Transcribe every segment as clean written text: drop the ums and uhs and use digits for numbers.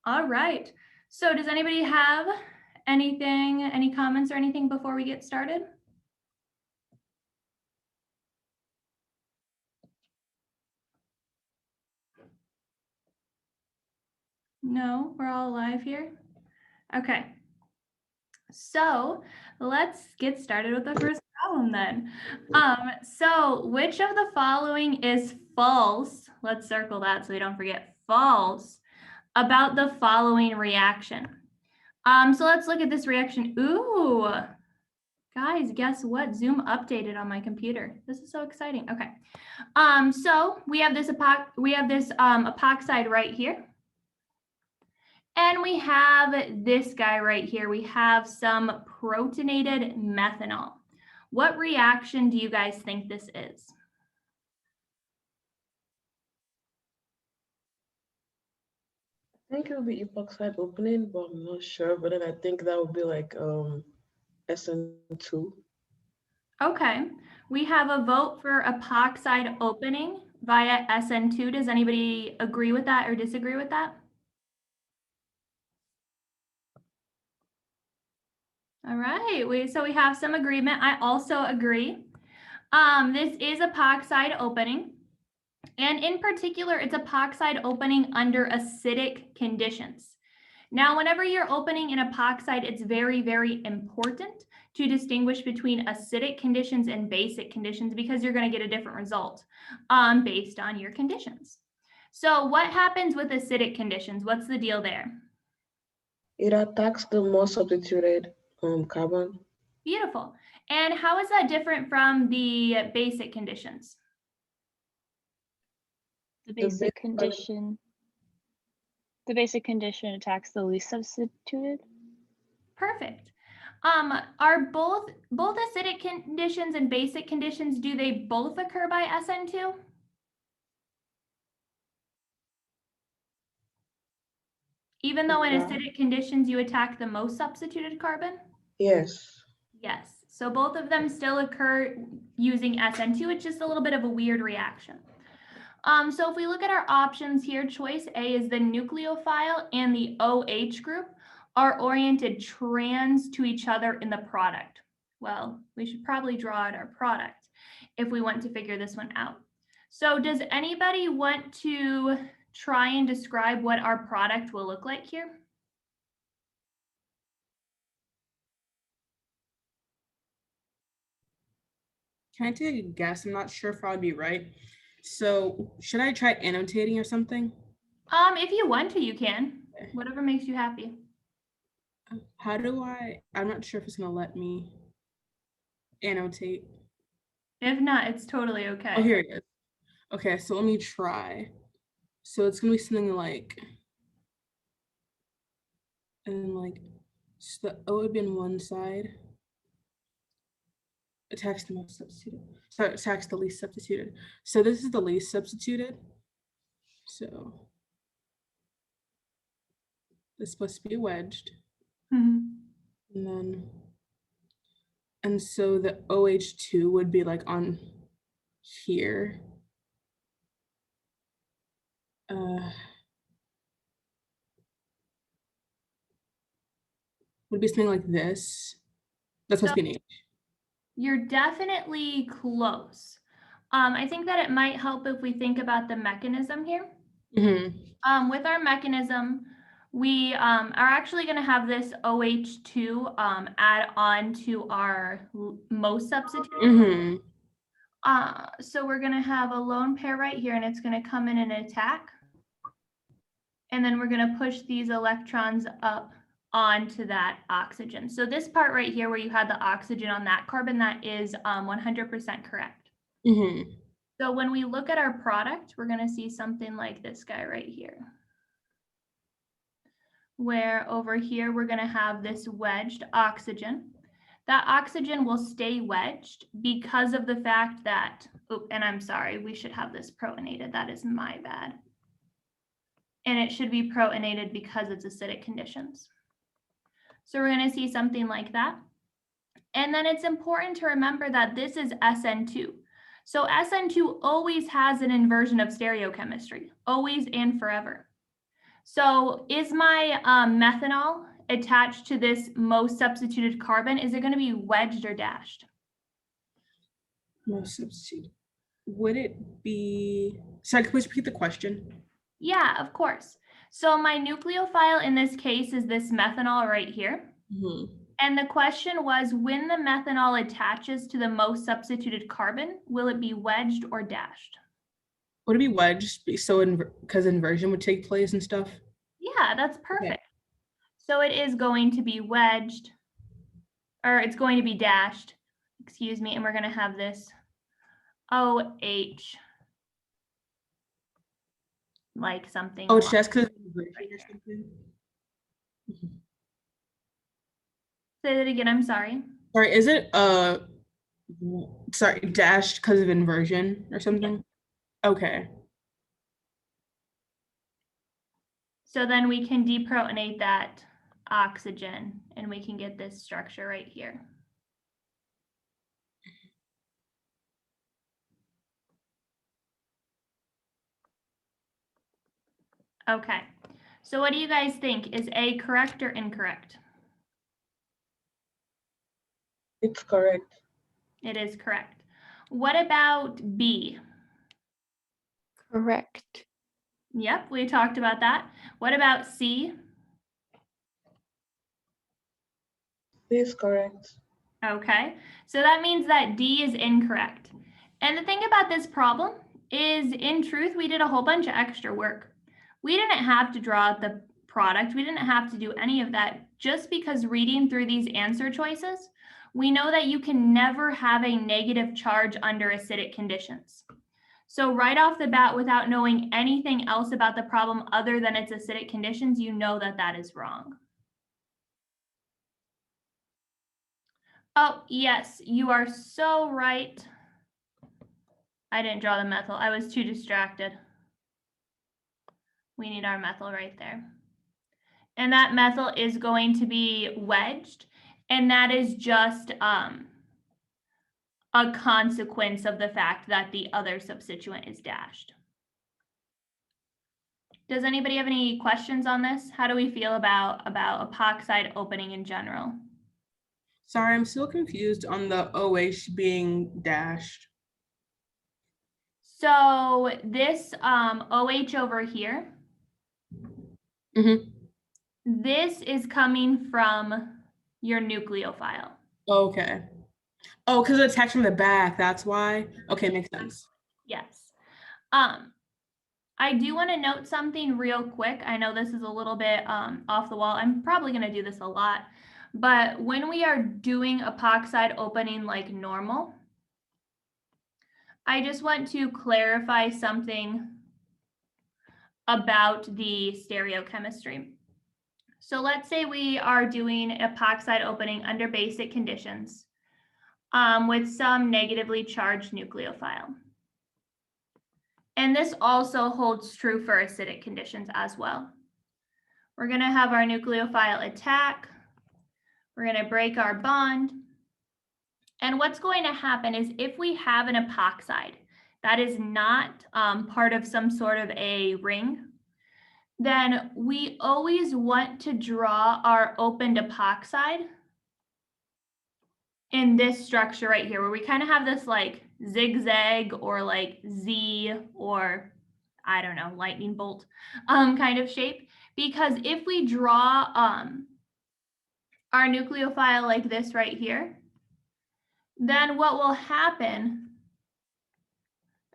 All right. So does anybody have any comments or anything before we get started? No, we're all alive here. Okay. So let's get started with the first problem then. So which of the following is false? Let's circle that so we don't forget false about the following reaction. So let's look at this reaction. Ooh, guys, guess what? Zoom updated on my computer. This is so exciting. Okay. So we have this epoxide right here. And we have this guy right here. We have some protonated methanol. What reaction do you guys think this is? I think it would be epoxide opening, but I'm not sure. But then I think that would be like SN2. Okay, we have a vote for epoxide opening via SN2. Does anybody agree with that or disagree with that? All right, so we have some agreement. I also agree. This is epoxide opening. And in particular, it's epoxide opening under acidic conditions. Now, whenever you're opening an epoxide, it's very, very important to distinguish between acidic conditions and basic conditions because you're going to get a different result based on your conditions. So what happens with acidic conditions? What's the deal there? It attacks the more substituted carbon. Beautiful. And how is that different from the basic conditions? The basic condition attacks the least substituted. Perfect. Are both acidic conditions and basic conditions, do they both occur by SN2? Even though in acidic conditions you attack the most substituted carbon? Yes. Yes. So both of them still occur using SN2. It's just a little bit of a weird reaction. So if we look at our options here, choice A is the nucleophile and the OH group are oriented trans to each other in the product. Well, we should probably draw out our product if we want to figure this one out. So does anybody want to try and describe what our product will look like here? Can I take a guess? I'm not sure if I'd be right. So should I try annotating or something? If you want to, you can. Whatever makes you happy. How do I'm not sure if it's gonna let me annotate. If not, it's totally okay. Oh, here it is. Okay, so let me try. So it's gonna be something like, and like, so the O would be on one side. Attacks the most substituted. So it attacks the least substituted. So this is the least substituted. So it's supposed to be wedged. Mm-hmm. And so the OH2 would be like on here. Would be something like this. That's supposed to be an H. You're definitely close. I think that it might help if we think about the mechanism here. Mm-hmm. With our mechanism, we are actually going to have this OH2 add on to our most substitute. Mm-hmm. So we're going to have a lone pair right here, and it's going to come in and attack. And then we're going to push these electrons up onto that oxygen. So this part right here where you had the oxygen on that carbon, that is 100% correct. Mm-hmm. So when we look at our product, we're going to see something like this guy right here. Where over here, we're going to have this wedged oxygen. That oxygen will stay wedged because of the fact that, oh, and I'm sorry, we should have this protonated. That is my bad. And it should be protonated because it's acidic conditions. So we're going to see something like that. And then it's important to remember that this is SN2. So SN2 always has an inversion of stereochemistry, always and forever. So is my methanol attached to this most substituted carbon? Is it going to be wedged or dashed? Most substitute. Would it be, sorry, could you repeat the question? Yeah, of course. So my nucleophile in this case is this methanol right here. Mhm. And the question was, when the methanol attaches to the most substituted carbon, will it be wedged or dashed? Would it be wedged? So because inversion would take place and stuff? Yeah, that's perfect. So it is going to be wedged, or it's going to be dashed, excuse me, and we're going to have this OH, like something. Oh, it's along- just because inversion or something? Say that again, I'm sorry. Sorry, is it sorry, dashed because of inversion or something? Okay. So then we can deprotonate that oxygen and we can get this structure right here. Okay, so what do you guys think? Is A correct or incorrect? It's correct. It is correct. What about B? Correct. Yep, we talked about that. What about C? C is correct. Okay, so that means that D is incorrect. And the thing about this problem is, in truth, we did a whole bunch of extra work. We didn't have to draw out the product. We didn't have to do any of that. Just because reading through these answer choices, we know that you can never have a negative charge under acidic conditions. So right off the bat, without knowing anything else about the problem other than its acidic conditions, you know that that is wrong. Oh, yes, you are so right. I didn't draw the methyl. I was too distracted. We need our methyl right there. And that methyl is going to be wedged, and that is just a consequence of the fact that the other substituent is dashed. Does anybody have any questions on this? How do we feel about epoxide opening in general? Sorry, I'm still confused on the OH being dashed. So this OH over here, this is coming from your nucleophile. Okay. Oh, because it's attached from the back, that's why? Okay, makes sense. Yes. I do want to note something real quick. I know this is a little bit off the wall. I'm probably going to do this a lot, but when we are doing epoxide opening like normal, I just want to clarify something about the stereochemistry. So let's say we are doing epoxide opening under basic conditions with some negatively charged nucleophile. And this also holds true for acidic conditions as well. We're going to have our nucleophile attack. We're going to break our bond. And what's going to happen is, if we have an epoxide that is not part of some sort of a ring, then we always want to draw our opened epoxide in this structure right here, where we kind of have this like zigzag or like Z, or I don't know, lightning bolt kind of shape. Because if we draw our nucleophile like this right here, then what will happen,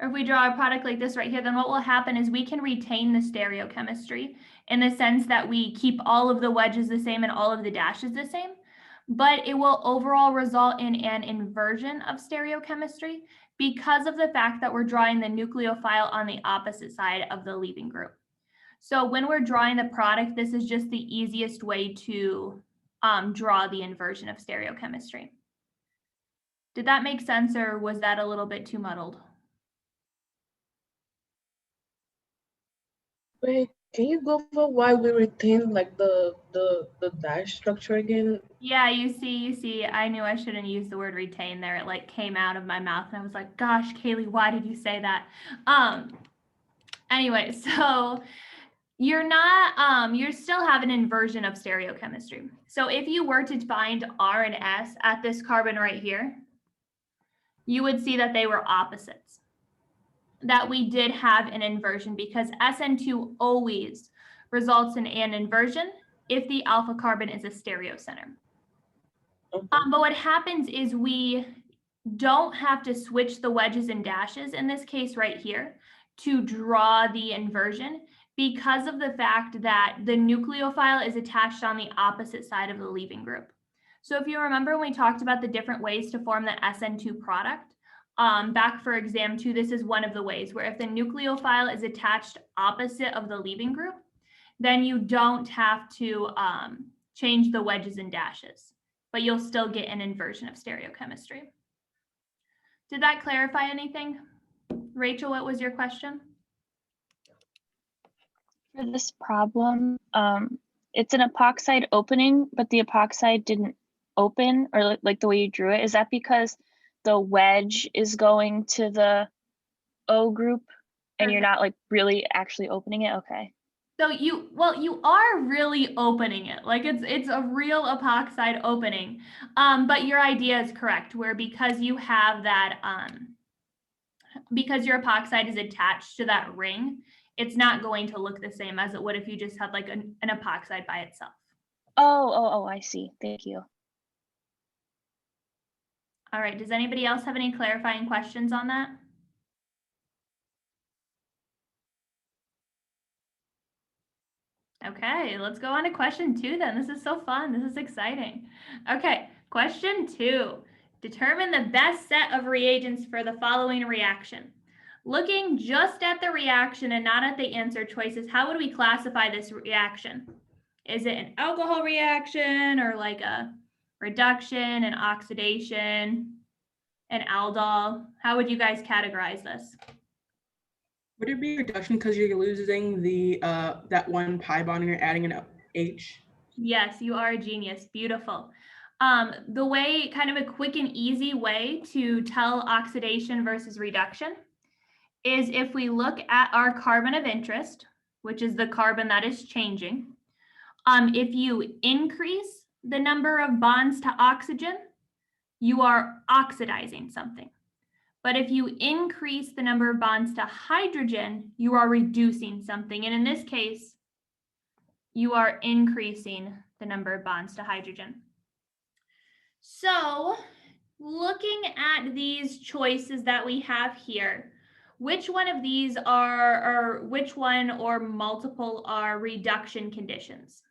or if we draw a product like this right here, then what will happen is we can retain the stereochemistry in the sense that we keep all of the wedges the same and all of the dashes the same, but it will overall result in an inversion of stereochemistry because of the fact that we're drawing the nucleophile on the opposite side of the leaving group. So when we're drawing the product, this is just the easiest way to draw the inversion of stereochemistry. Did that make sense, or was that a little bit too muddled? Wait, can you go over why we retain like the dash structure again? Yeah, you see, I knew I shouldn't use the word retain there. It like came out of my mouth and I was like, gosh, Kaylee, why did you say that? Anyway, so You're not, you're still have an inversion of stereochemistry. So if you were to find R and S at this carbon right here, you would see that they were opposites. That we did have an inversion because SN2 always results in an inversion if the alpha carbon is a stereocenter. Okay. But what happens is we don't have to switch the wedges and dashes in this case right here to draw the inversion because of the fact that the nucleophile is attached on the opposite side of the leaving group. So if you remember when we talked about the different ways to form the SN2 product, back for exam 2, this is one of the ways where if the nucleophile is attached opposite of the leaving group, then you don't have to change the wedges and dashes, but you'll still get an inversion of stereochemistry. Did that clarify anything? Rachel, what was your question? For this problem, it's an epoxide opening, but the epoxide didn't open, or like the way you drew it. Is that because the wedge is going to the O group and you're not like really actually opening it? Okay. So you are really opening it. Like it's a real epoxide opening. But your idea is correct, where because you have that, because your epoxide is attached to that ring, it's not going to look the same as it would if you just had like an epoxide by itself. Oh, I see. Thank you. All right, does anybody else have any clarifying questions on that? Okay, let's go on to question 2 then. This is so fun. This is exciting. Okay, question 2. Determine the best set of reagents for the following reaction. Looking just at the reaction and not at the answer choices, how would we classify this reaction? Is it an alcohol reaction or like a reduction, an oxidation, an aldol? How would you guys categorize this? Would it be reduction because you're losing the that one pi bond and you're adding an H? Yes, you are a genius. Beautiful. The way, kind of a quick and easy way to tell oxidation versus reduction is if we look at our carbon of interest, which is the carbon that is changing. If you increase the number of bonds to oxygen, you are oxidizing something. But if you increase the number of bonds to hydrogen, you are reducing something. And in this case, you are increasing the number of bonds to hydrogen. So looking at these choices that we have here, which one of these are, or which one or multiple are reduction conditions?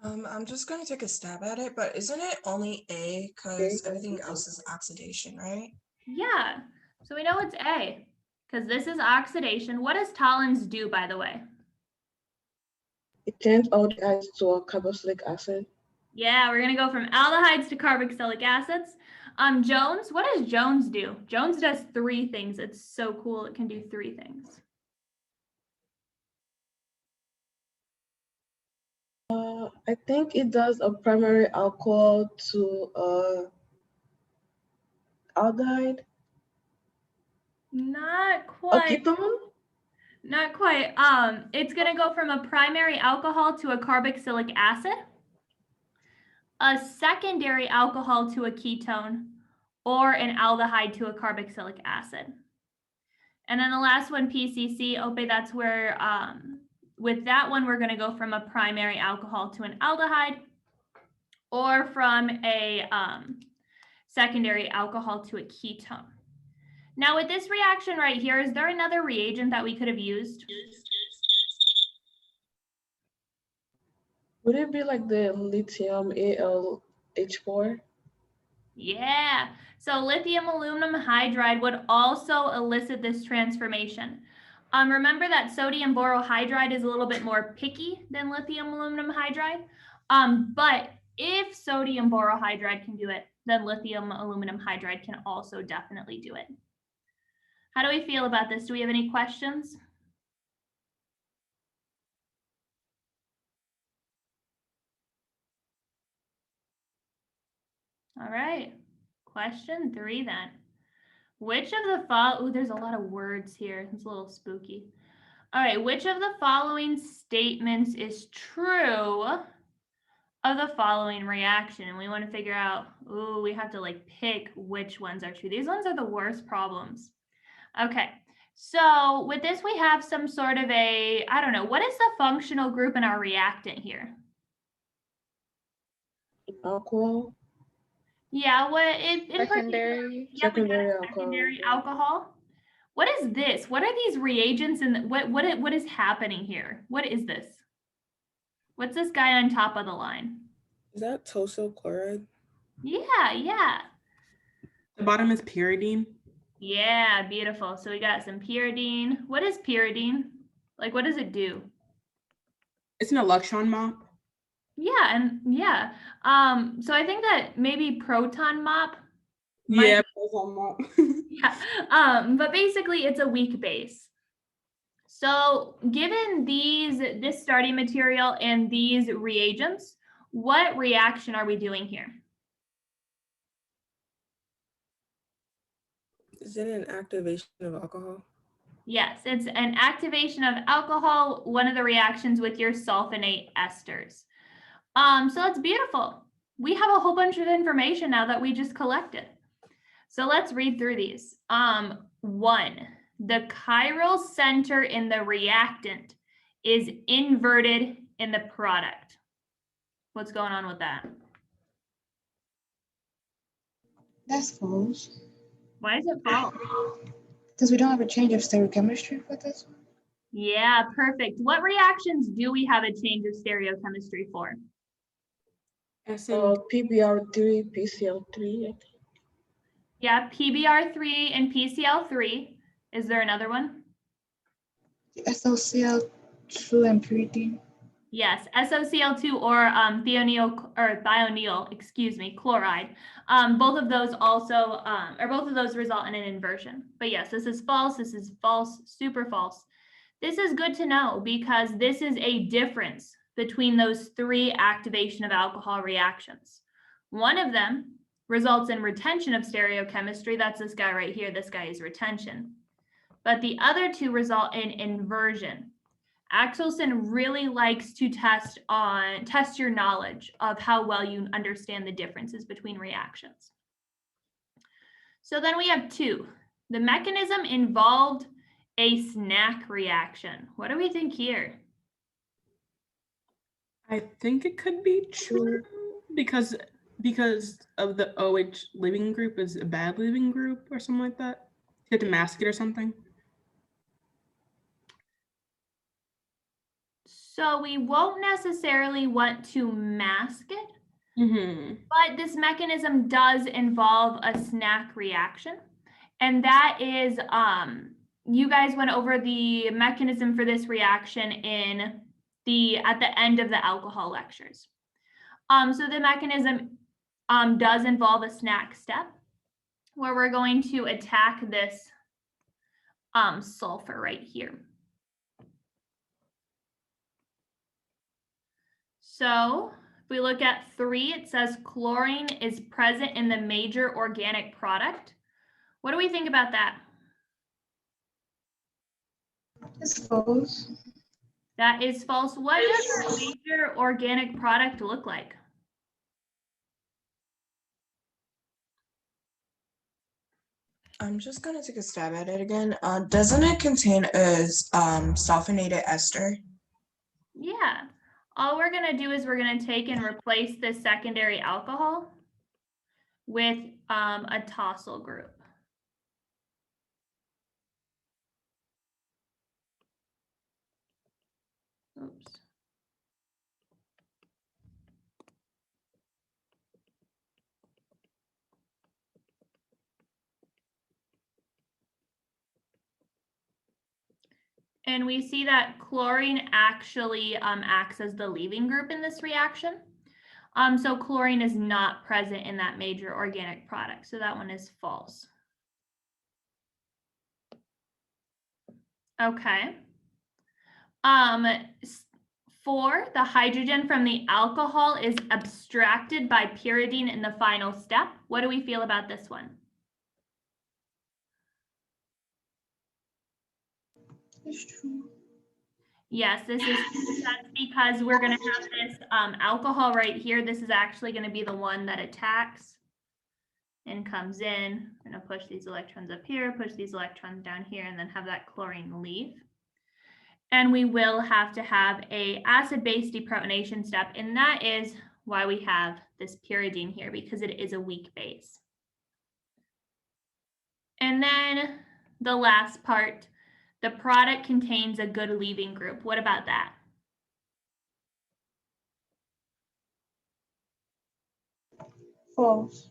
I'm just going to take a stab at it, but isn't it only A because everything else is oxidation, right? Yeah, so we know it's A because this is oxidation. What does Tollens do, by the way? It changes aldehydes to a carboxylic acid. Yeah, we're gonna go from aldehydes to carboxylic acids. Jones, what does Jones do? Jones does 3 things. It's so cool. It can do 3 things. I think it does a primary alcohol to aldehyde. Not A quite. ketone? Not quite. It's gonna go from a primary alcohol to a carboxylic acid, a secondary alcohol to a ketone, or an aldehyde to a carboxylic acid. And then the last one, PCC, Ope, that's where, with that one, we're gonna go from a primary alcohol to an aldehyde, or from a secondary alcohol to a ketone. Now with this reaction right here, is there another reagent that we could have used? Would it be like the lithium AlH4? Yeah, so lithium aluminum hydride would also elicit this transformation. Remember that sodium borohydride is a little bit more picky than lithium aluminum hydride, but if sodium borohydride can do it, then lithium aluminum hydride can also definitely do it. How do we feel about this? Do we have any questions? All right, question 3 then. Which of the following, there's a lot of words here, it's a little spooky. All right, which of the following statements is true of the following reaction? And we want to figure out, ooh, we have to like pick which ones are true. These ones are the worst problems. Okay, so with this, we have some sort of a, I don't know, what is the functional group in our reactant here? Alcohol. Yeah, what in particular, Secondary. yep, we got a Secondary alcohol. secondary alcohol. What is this? What are these reagents and what is happening here? What is this? What's this guy on top of the line? Is that tosyl chloride? Yeah. The bottom is pyridine. Yeah, beautiful. So we got some pyridine. What is pyridine? Like, what does it do? It's an electron mop. Yeah. So I think that maybe proton mop. Yeah, proton mop. Yeah. But basically it's a weak base. So given this starting material and these reagents, what reaction are we doing here? Is it an activation of alcohol? Yes, it's an activation of alcohol, one of the reactions with your sulfonate esters. So that's beautiful. We have a whole bunch of information now that we just collected. So let's read through these. 1, the chiral center in the reactant is inverted in the product. What's going on with that? That's false. Why is it false? Because we don't have a change of stereochemistry for this one. Yeah, perfect. What reactions do we have a change of stereochemistry for? PBr3, PCl3. I think. Yeah, PBr3 and PCl3. Is there another one? SOCl2 and pyridine. Yes, SOCl2 or thionyl chloride. Both of those also, or both of those result in an inversion. But yes, this is false, super false. This is good to know because this is a difference between those 3 activation of alcohol reactions. One of them results in retention of stereochemistry. That's this guy right here. This guy is retention. But the other 2 result in inversion. Axelson really likes to test your knowledge of how well you understand the differences between reactions. So then we have 2. The mechanism involved a snack reaction. What do we think here? I think it could be true because of the OH living group is a bad living group or something like that. You have to mask it or something. So we won't necessarily want to mask it, but this mechanism does involve a snack reaction. And that is, you guys went over the mechanism for this reaction at the end of the alcohol lectures. So the mechanism does involve a snack step where we're going to attack this sulfur right here. So if we look at 3, it says chlorine is present in the major organic product. What do we think about that? It's false. That is false. What does a major organic product look like? I'm just gonna take a stab at it again. Doesn't it contain a sulfonated ester? Yeah. All we're going to do is we're going to take and replace this secondary alcohol with a tosyl group. Oops. And we see that chlorine actually acts as the leaving group in this reaction. So chlorine is not present in that major organic product. So that one is false. Okay. 4, the hydrogen from the alcohol is abstracted by pyridine in the final step. What do we feel about this one? It's true. Yes, this is that's because we're going to have this alcohol right here. This is actually going to be the one that attacks and comes in. We're going to push these electrons up here, push these electrons down here, and then have that chlorine leave. And we will have to have a acid-base deprotonation step, and that is why we have this pyridine here, because it is a weak base. And then the last part, the product contains a good leaving group. What about that? False.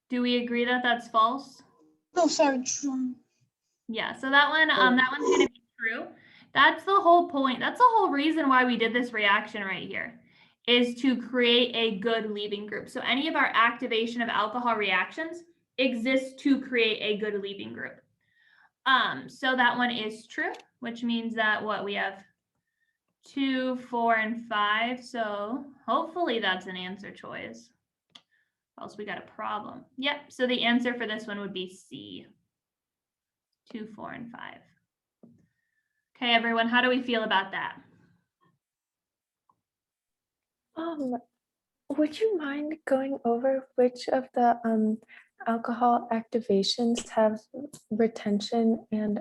Do we agree that that's false? No, sorry, true. Yeah, so that one's gonna be true. That's the whole point. That's the whole reason why we did this reaction right here, is to create a good leaving group. So any of our activation of alcohol reactions exists to create a good leaving group. So that one is true, which means that what we have 2, 4, and 5. So hopefully that's an answer choice. Or else we got a problem. Yep, so the answer for this one would be C. 2, 4, and 5. Okay, everyone, how do we feel about that? Would you mind going over which of the alcohol activations have retention and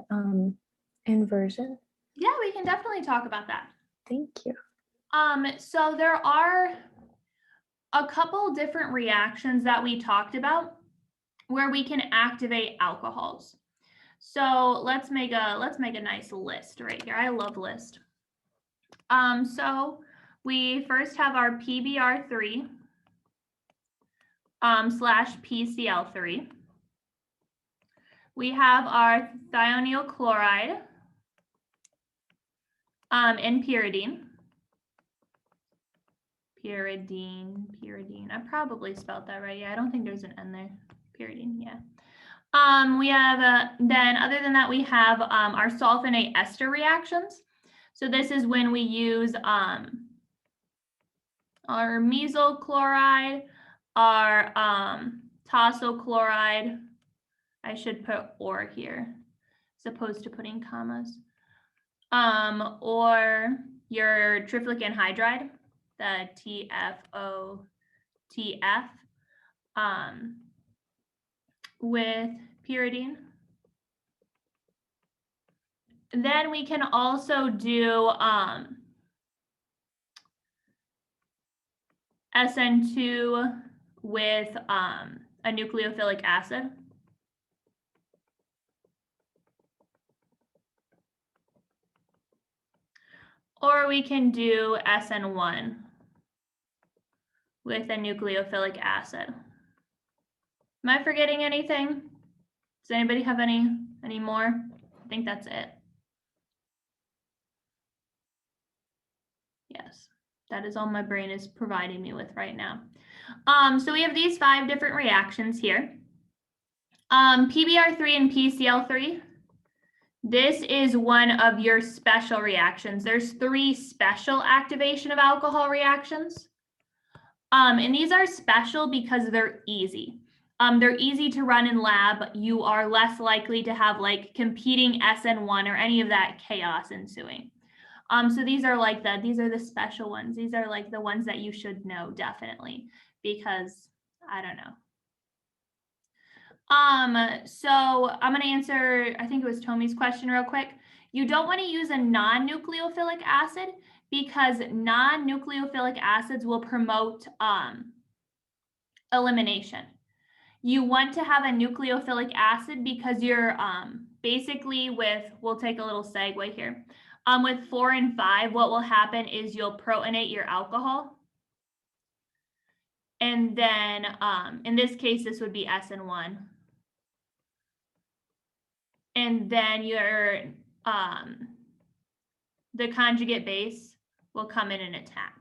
inversion? Yeah, we can definitely talk about that. Thank you. So there are a couple different reactions that we talked about where we can activate alcohols. So let's make a nice list right here. I love list. So we first have our PBr3 slash PCl3. We have our thionyl chloride and pyridine. Pyridine. I probably spelled that right. Yeah, I don't think there's an N there. Pyridine, yeah. We have, then other than that, we have our sulfonate ester reactions. So this is when we use our mesyl chloride, our tosyl chloride. I should put or here, as opposed to putting commas. Or your trifluic anhydride, the TFOTF, with pyridine. Then we can also do SN2 with a nucleophilic acid. Or we can do SN1 with a nucleophilic acid. Am I forgetting anything? Does anybody have any more? I think that's it. Yes, that is all my brain is providing me with right now. So we have these 5 different reactions here. PBr3 and PCl3. This is one of your special reactions. There's 3 special activation of alcohol reactions. And these are special because they're easy. They're easy to run in lab. You are less likely to have like competing SN1 or any of that chaos ensuing. So these are the special ones. These are like the ones that you should know definitely, because I don't know. So I'm gonna answer, I think it was Tomi's question real quick. You don't want to use a non-nucleophilic acid because non-nucleophilic acids will promote elimination. You want to have a nucleophilic acid because you're basically we'll take a little segue here. With 4 and 5, what will happen is you'll protonate your alcohol. And then in this case, this would be SN1. And then your the conjugate base will come in and attack.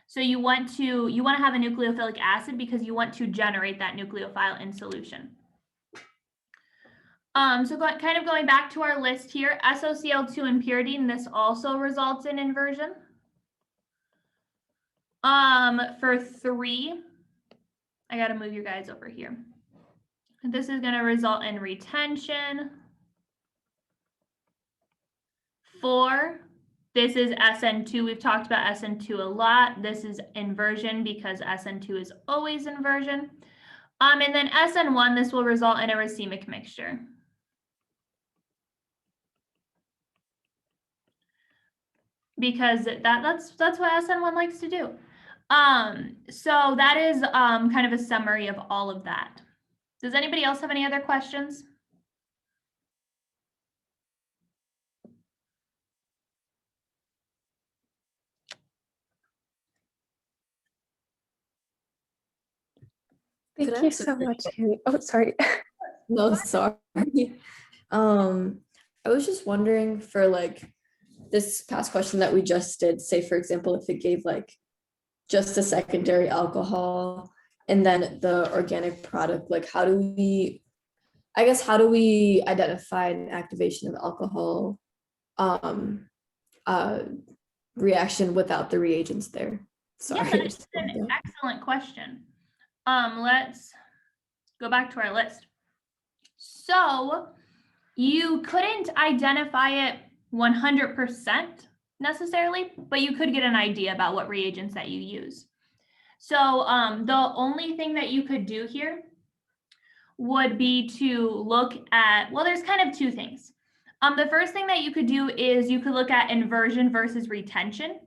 So you want to have a nucleophilic acid because you want to generate that nucleophile in solution. So kind of going back to our list here, SOCl2 and pyridine, this also results in inversion. For 3, I got to move you guys over here. This is going to result in retention. 4, this is SN2. We've talked about SN2 a lot. This is inversion because SN2 is always inversion. And then SN1, this will result in a racemic mixture. Because that's what SN1 likes to do. So that is kind of a summary of all of that. Does anybody else have any other questions? Thank Could I you ask a so quick much, Haley. Oh, sorry. No, sorry. I was just wondering for like this past question that we just did, say for example, if it gave like just a secondary alcohol and then the organic product, like how do we identify an activation of alcohol reaction without the reagents there? Sorry. Yeah, that's an excellent question. Let's go back to our list. So you couldn't identify it 100% necessarily, but you could get an idea about what reagents that you use. So the only thing that you could do here would be to look at, well, there's kind of two things. The first thing that you could do is you could look at inversion versus retention.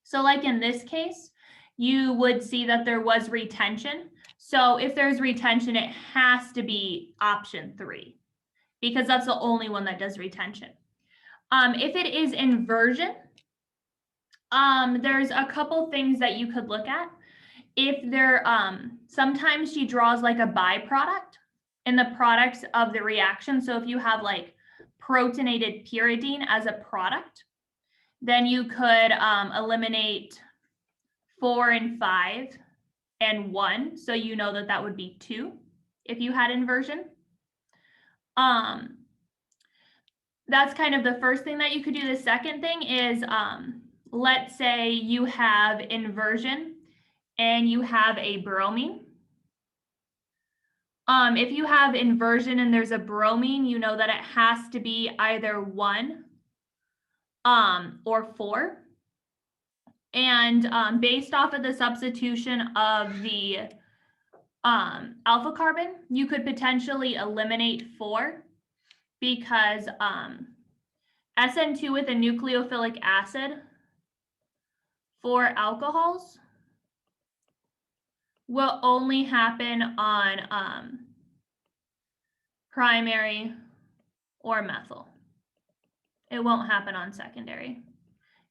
So like in this case, you would see that there was retention. So if there's retention, it has to be option 3 because that's the only one that does retention. If it is inversion, there's a couple things that you could look at. If there, sometimes she draws like a byproduct in the products of the reaction. So if you have like protonated pyridine as a product, then you could eliminate 4 and 5 and 1. So you know that that would be 2 if you had inversion. That's kind of the first thing that you could do. The second thing is, let's say you have inversion and you have a bromine. If you have inversion and there's a bromine, you know that it has to be either 1 or 4. And based off of the substitution of the alpha carbon, you could potentially eliminate 4 because SN2 with a nucleophilic acid for alcohols will only happen on primary or methyl. It won't happen on secondary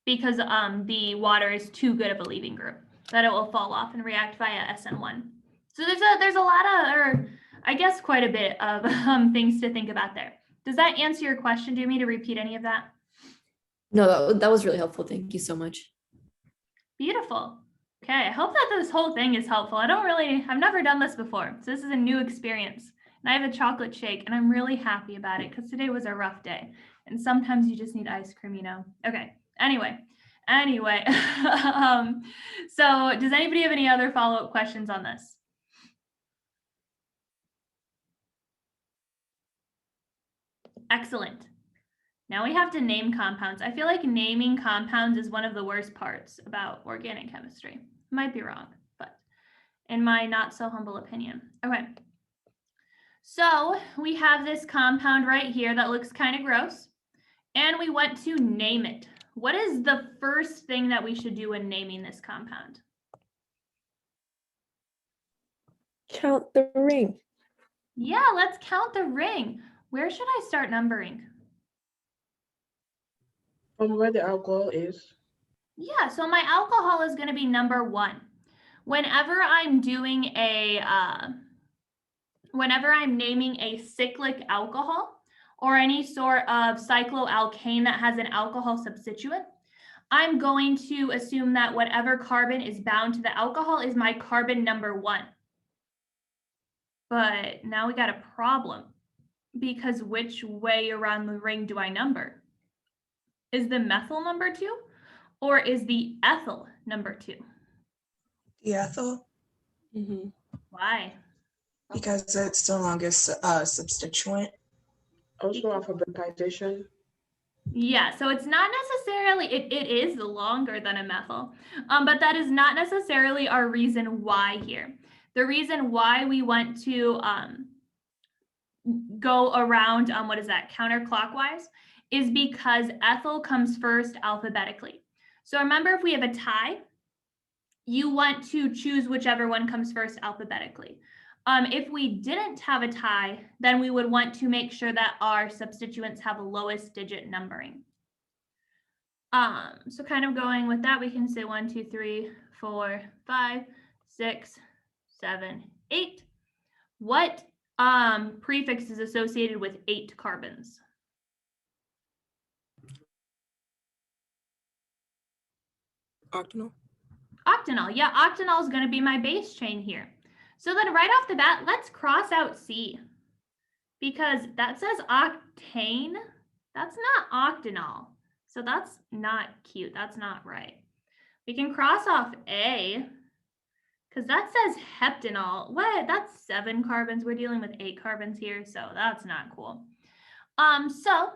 because the water is too good of a leaving group that it will fall off and react via SN1. So there's a lot of, or I guess quite a bit of things to think about there. Does that answer your question? Do you want me to repeat any of that? No, that was really helpful. Thank you so much. Beautiful. Okay, I hope that this whole thing is helpful. I've never done this before, so this is a new experience. And I have a chocolate shake and I'm really happy about it because today was a rough day. And sometimes you just need ice cream, you know? Okay, anyway. So does anybody have any other follow-up questions on this? Excellent. Now we have to name compounds. I feel like naming compounds is one of the worst parts about organic chemistry. Might be wrong, but in my not so humble opinion. Okay. So we have this compound right here that looks kind of gross, and we want to name it. What is the first thing that we should do when naming this compound? Count the ring. Yeah, let's count the ring. Where should I start numbering? From where the alcohol is. Yeah, so my alcohol is going to be number 1. Whenever I'm doing whenever I'm naming a cyclic alcohol or any sort of cycloalkane that has an alcohol substituent, I'm going to assume that whatever carbon is bound to the alcohol is my carbon number 1. But now we got a problem because which way around the ring do I number? Is the methyl number 2 or is the ethyl number 2? The ethyl, Mm-hmm. Why? because it's the longest substituent. Also alphabetization. Yeah, so it's not necessarily, it is longer than a methyl, but that is not necessarily our reason why here. The reason why we want to go around, what is that, counterclockwise, is because ethyl comes first alphabetically. So remember, if we have a tie, you want to choose whichever one comes first alphabetically. If we didn't have a tie, then we would want to make sure that our substituents have lowest digit numbering. So kind of going with that, we can say 1, 2, 3, 4, 5, 6, 7, 8. What prefix is associated with 8 carbons? Octanol. Octanol. Yeah, octanol is going to be my base chain here. So then right off the bat, let's cross out C, because that says octane. That's not octanol. So that's not cute. That's not right. We can cross off A, because that says heptanol. What? That's 7 carbons. We're dealing with 8 carbons here, so that's not cool. So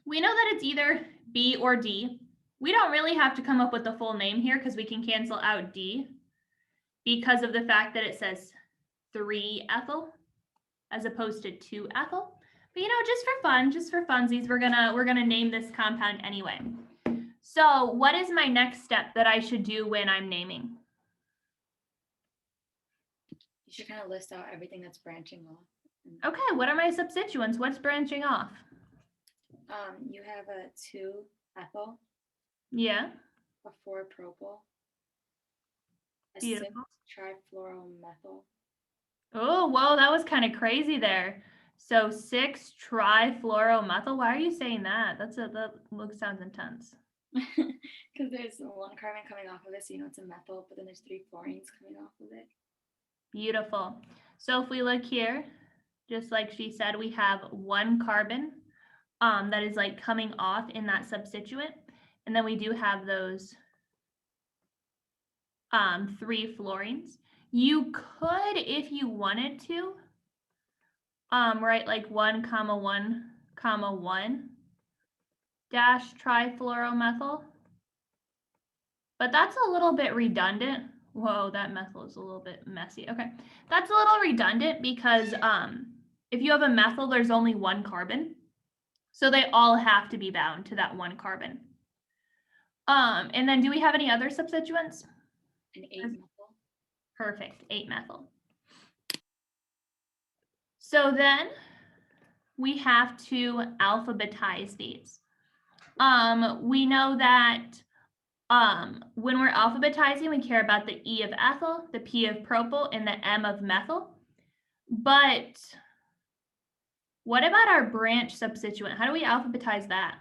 we know that it's either B or D. We don't really have to come up with the full name here because we can cancel out D because of the fact that it says 3-ethyl as opposed to 2-ethyl. But you know, just for funsies, we're gonna name this compound anyway. So what is my next step that I should do when I'm naming? You should kind of list out everything that's branching off. Okay, what are my substituents? What's branching off? You have a 2-ethyl, Yeah, a 4-propyl, a beautiful. 6-trifluoromethyl. Oh, whoa, that was kind of crazy there. So 6-trifluoromethyl. Why are you saying that? That sounds intense. Because there's 1 carbon coming off of it, so you know it's a methyl, but then there's 3 fluorines coming off of it. Beautiful. So if we look here, just like she said, we have 1 carbon that is like coming off in that substituent. And then we do have those 3 fluorines. You could, if you wanted to, write like 1, 1, 1 dash trifluoromethyl. But that's a little bit redundant. Whoa, that methyl is a little bit messy. Okay, that's a little redundant because if you have a methyl, there's only 1 carbon. So they all have to be bound to that 1 carbon. And then do we have any other substituents? An 8-methyl. Perfect, 8-methyl. So then we have to alphabetize these. We know that when we're alphabetizing, we care about the E of ethyl, the P of propyl, and the M of methyl. But what about our branch substituent? How do we alphabetize that?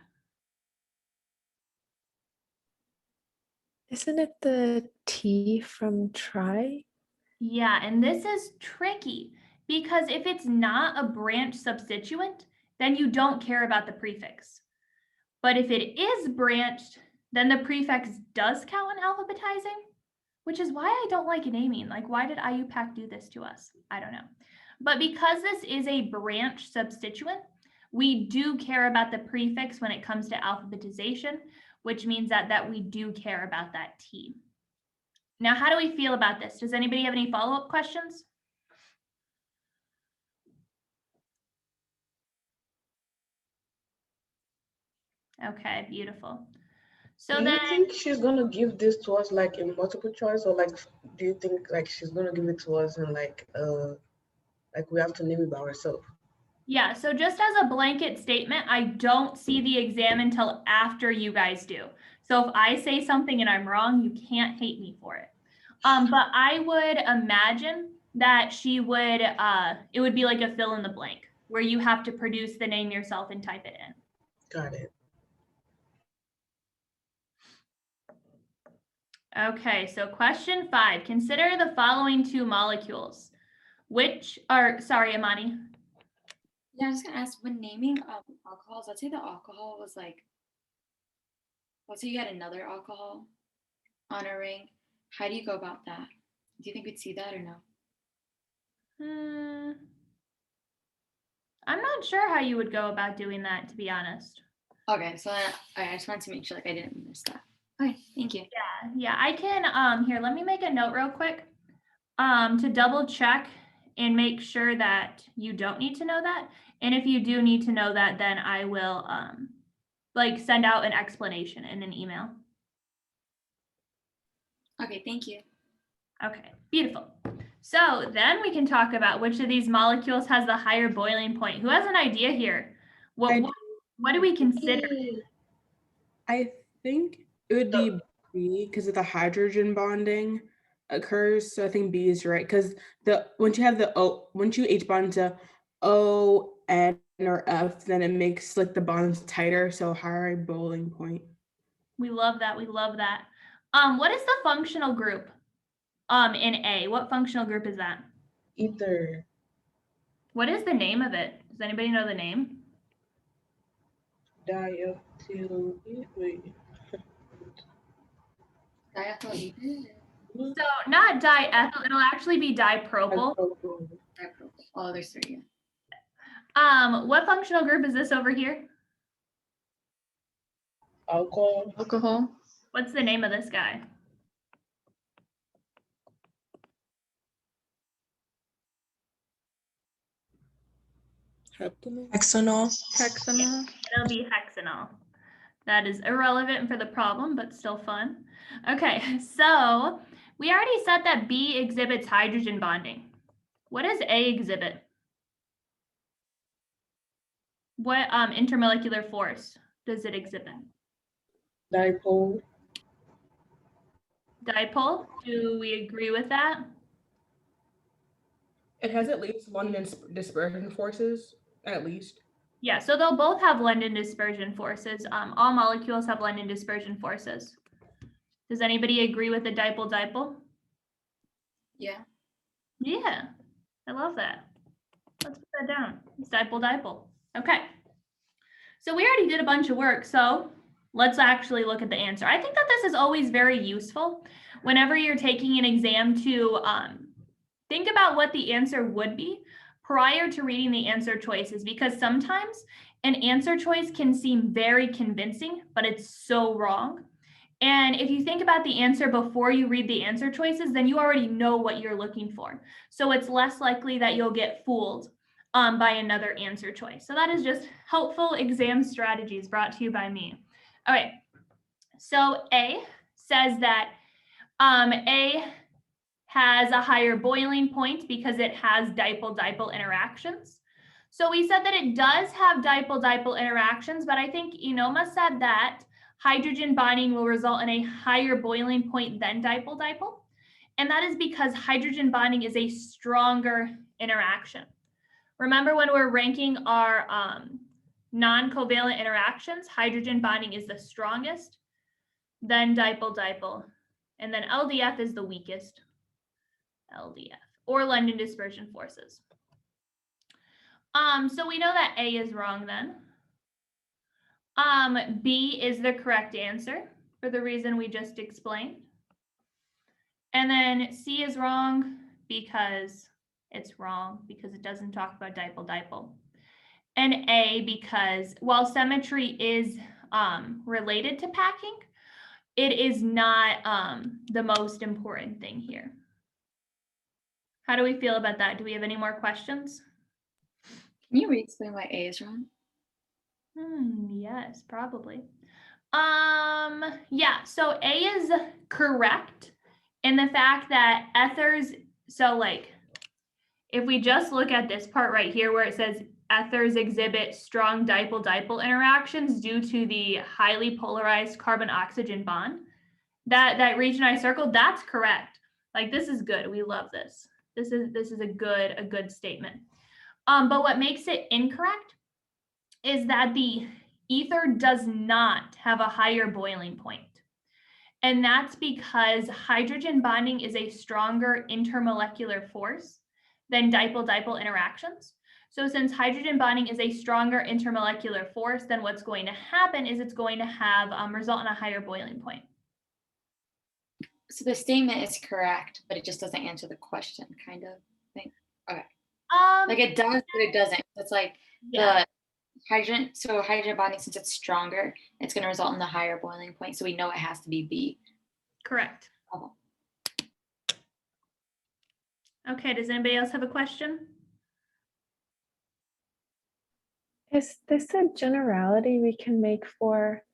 Isn't it the T from try? Yeah, and this is tricky because if it's not a branch substituent, then you don't care about the prefix. But if it is branched, then the prefix does count when alphabetizing, which is why I don't like naming. Like, why did IUPAC do this to us? I don't know. But because this is a branch substituent, we do care about the prefix when it comes to alphabetization, which means that we do care about that T. Now, how do we feel about this? Does anybody have any follow-up questions? Okay, beautiful. So Do then, you think she's gonna give this to us like in multiple choice, or like do you think like she's gonna give it to us in like we have to name it by ourselves? yeah, so just as a blanket statement, I don't see the exam until after you guys do. So if I say something and I'm wrong, you can't hate me for it. But I would imagine that she would, it would be like a fill in the blank where you have to produce the name yourself and type it in. Got it. Okay, so question 5, consider the following 2 molecules. Which are, sorry, Amani. Yeah, I was gonna ask, when naming alcohols, let's say the alcohol was like, let's say you had another alcohol on a ring. How do you go about that? Do you think we'd see that or no? I'm not sure how you would go about doing that, to be honest. Okay, so then I just wanted to make sure like I didn't miss that. Okay, thank you. Yeah, I can, here, let me make a note real quick, to double check and make sure that you don't need to know that. And if you do need to know that, then I will, like send out an explanation in an email. Okay, thank you. Okay, beautiful. So then we can talk about which of these molecules has the higher boiling point. Who has an idea here? I What do we consider? I think it would be B because of the hydrogen bonding occurs. So I think B is right because once you have the O, once you H bond to O, N, or F, then it makes like the bonds tighter, so higher boiling point. We love that. We love that. What is the functional group? In A, what functional group is that? Ether. What is the name of it? Does anybody know the name? Diethyl. Wait. Diethyl ether? So not diethyl, it'll actually be dipropyl. Dipropyl. Dipropyl. Oh, there's 3. Yeah. What functional group is this over here? Alcohol. Alcohol. What's the name of this guy? Hexanol. Hexanol. It'll be hexanol. That is irrelevant for the problem, but still fun. Okay, so we already said that B exhibits hydrogen bonding. What does A exhibit? What intermolecular force does it exhibit? Dipole. Dipole, do we agree with that? It has at least London dispersion forces, at least. Yeah, so they'll both have London dispersion forces. All molecules have London dispersion forces. Does anybody agree with the dipole-dipole? Yeah. Yeah, I love that. Let's put that down. It's dipole-dipole. Okay. So we already did a bunch of work, so let's actually look at the answer. I think that this is always very useful whenever you're taking an exam to think about what the answer would be prior to reading the answer choices, because sometimes an answer choice can seem very convincing, but it's so wrong. And if you think about the answer before you read the answer choices, then you already know what you're looking for. So it's less likely that you'll get fooled by another answer choice. So that is just helpful exam strategies brought to you by me. All right, so A says that A has a higher boiling point because it has dipole-dipole interactions. So we said that it does have dipole-dipole interactions, but I think Enoma said that hydrogen bonding will result in a higher boiling point than dipole-dipole. And that is because hydrogen bonding is a stronger interaction. Remember when we're ranking our non-covalent interactions, hydrogen bonding is the strongest, then dipole-dipole, and then LDF is the weakest. LDF, or London dispersion forces. So we know that A is wrong then. B is the correct answer for the reason we just explained. And then C is wrong because it's wrong because it doesn't talk about dipole-dipole. And A because while symmetry is related to packing, it is not the most important thing here. How do we feel about that? Do we have any more questions? Can you re-explain why A is wrong? Yes, probably. Yeah, so A is correct in the fact that ethers, so like, if we just look at this part right here where it says ethers exhibit strong dipole-dipole interactions due to the highly polarized carbon-oxygen bond, that region I circled, that's correct. Like, this is good. We love this. This is a good statement. But what makes it incorrect is that the ether does not have a higher boiling point. And that's because hydrogen bonding is a stronger intermolecular force than dipole-dipole interactions. So since hydrogen bonding is a stronger intermolecular force, then what's going to happen is it's going to have result in a higher boiling point. So the statement is correct, but it just doesn't answer the question, kind of thing. Okay. Like it does, but it doesn't. It's like Yeah. hydrogen, so hydrogen bonding, since it's stronger, it's going to result in the higher boiling point. So we know it has to be B. Correct. Okay. Okay, does anybody else have a question? Is this a generality we can make for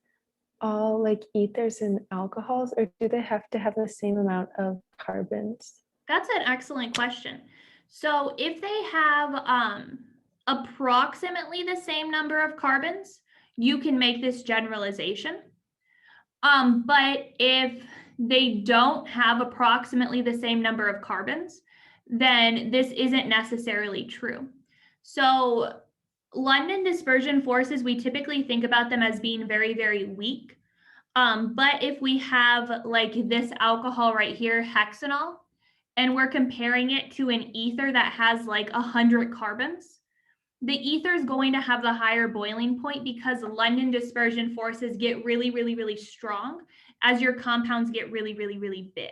all like ethers and alcohols, or do they have to have the same amount of carbons? That's an excellent question. So if they have approximately the same number of carbons, you can make this generalization. But if they don't have approximately the same number of carbons, then this isn't necessarily true. So London dispersion forces, we typically think about them as being very, very weak. But if we have like this alcohol right here, hexanol, and we're comparing it to an ether that has like 100 carbons, the ether is going to have the higher boiling point because London dispersion forces get really, really, really strong as your compounds get really, really, really big.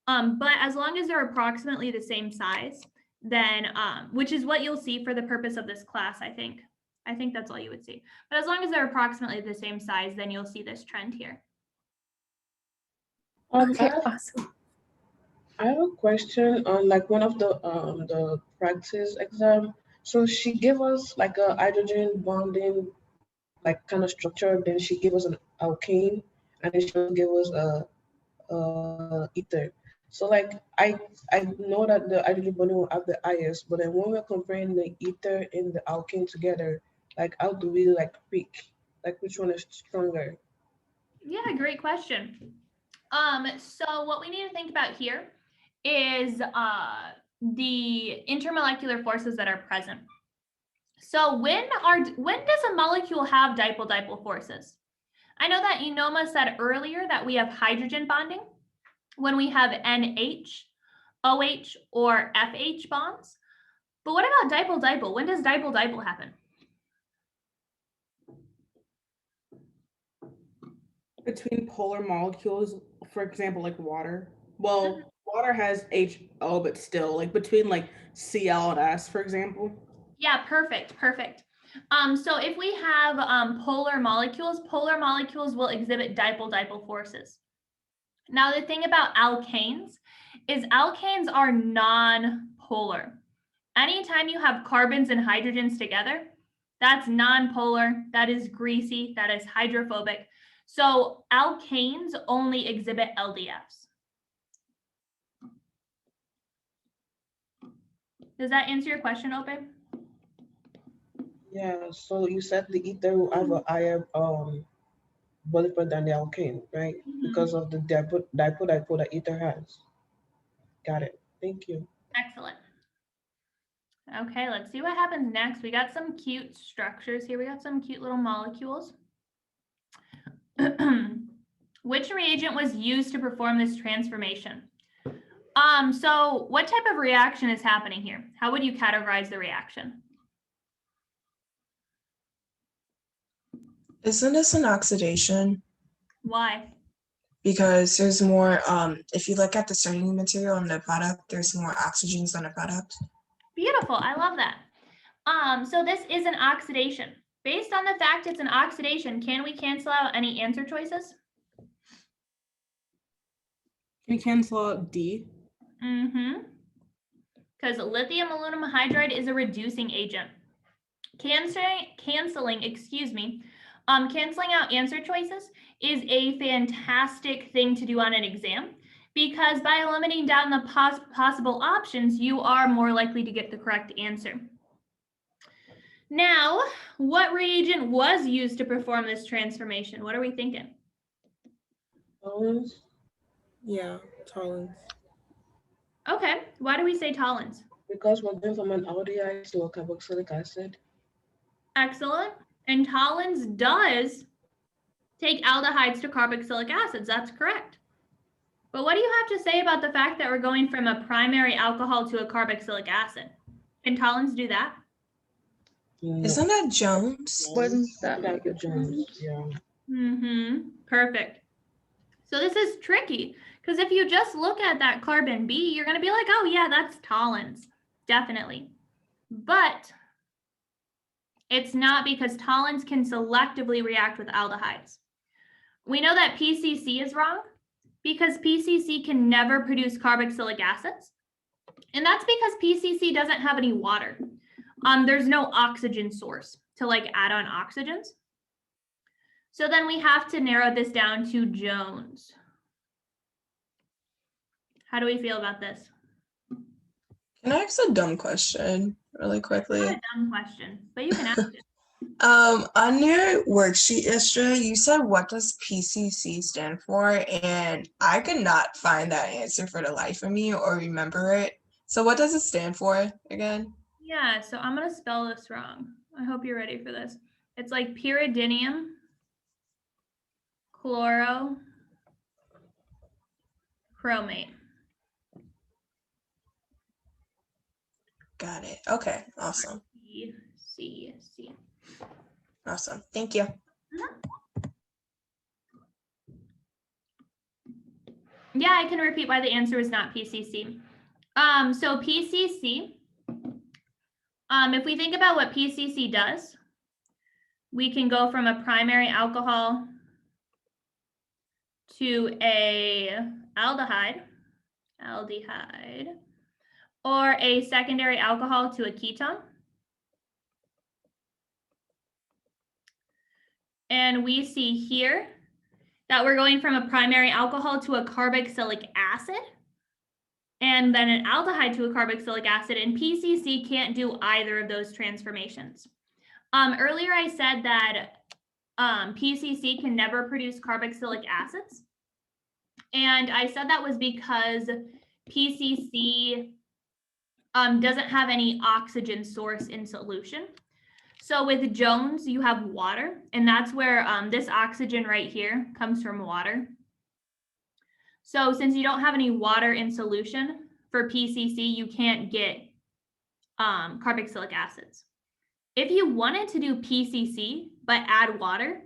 But as long as they're approximately the same size, then, which is what you'll see for the purpose of this class, I think. I think that's all you would see. But as long as they're approximately the same size, then you'll see this trend here. Okay, awesome. I have a question on like one of the practice exam. So she gave us like a hydrogen bonding like kind of structure. Then she gave us an alkane, and then she gave us a ether. So like I know that the hydrogen bonding will have the highest, but then when we're comparing the ether and the alkane together, like how do we like pick like which one is stronger? Yeah, great question. So what we need to think about here is the intermolecular forces that are present. So when does a molecule have dipole-dipole forces? I know that Enoma said earlier that we have hydrogen bonding when we have NH, OH, or FH bonds. But what about dipole-dipole? When does dipole-dipole happen? Between polar molecules, for example, like water. Well, water has HO, but still, like between like Cl and S, for example. Yeah, perfect, perfect. So if we have polar molecules will exhibit dipole-dipole forces. Now, the thing about alkanes is alkanes are non-polar. Anytime you have carbons and hydrogens together, that's non-polar, that is greasy, that is hydrophobic. So alkanes only exhibit LDFs. Does that answer your question, Ope? Yeah, so you said the ether will have a higher boiling point than the alkane, right? Because of the dipole that ether has. Got it. Thank you. Excellent. Okay, let's see what happens next. We got some cute structures here. We got some cute little molecules. Which reagent was used to perform this transformation? So what type of reaction is happening here? How would you categorize the reaction? Isn't this an oxidation? Why? Because there's more, if you look at the starting material and the product, there's more oxygens than the product. Beautiful, I love that. So this is an oxidation. Based on the fact it's an oxidation, can we cancel out any answer choices? Can you cancel out D? Because lithium aluminum hydride is a reducing agent. Canceling out answer choices is a fantastic thing to do on an exam, because by eliminating down the possible options, you are more likely to get the correct answer. Now, what reagent was used to perform this transformation? What are we thinking? Tollens? Yeah, Tollens. Okay, why do we say Tollens? Because we're going from an aldehyde to a carboxylic acid. Excellent. And Tollens does take aldehydes to carboxylic acids. That's correct. But what do you have to say about the fact that we're going from a primary alcohol to a carboxylic acid? Can Tollens do that? No. Isn't that Jones? Wouldn't that Yeah, make a Jones. Yeah. Perfect. So this is tricky, because if you just look at that carbon B, you're going to be like, oh yeah, that's Tollens, definitely. But It's not, because toluenes can selectively react with aldehydes. We know that PCC is wrong because PCC can never produce carboxylic acids. And that's because PCC doesn't have any water. There's no oxygen source to like add on oxygens. So then we have to narrow this down to Jones. How do we feel about this? Can I ask a dumb question really quickly? Not a dumb question, but you can ask it. On your worksheet, Istra, you said, what does PCC stand for? And I could not find that answer for the life of me or remember it. So what does it stand for again? Yeah, so I'm gonna spell this wrong. I hope you're ready for this. It's like pyridinium, chlorochromate. Got it. Okay, awesome. C. Awesome. Thank you. Yeah, I can repeat why the answer is not PCC. So PCC, if we think about what PCC does, we can go from a primary alcohol to a aldehyde, or a secondary alcohol to a ketone. And we see here that we're going from a primary alcohol to a carboxylic acid, and then an aldehyde to a carboxylic acid, and PCC can't do either of those transformations. Earlier I said that PCC can never produce carboxylic acids, and I said that was because PCC doesn't have any oxygen source in solution. So with Jones, you have water, and that's where this oxygen right here comes from water. So since you don't have any water in solution for PCC, you can't get carboxylic acids. If you wanted to do PCC but add water,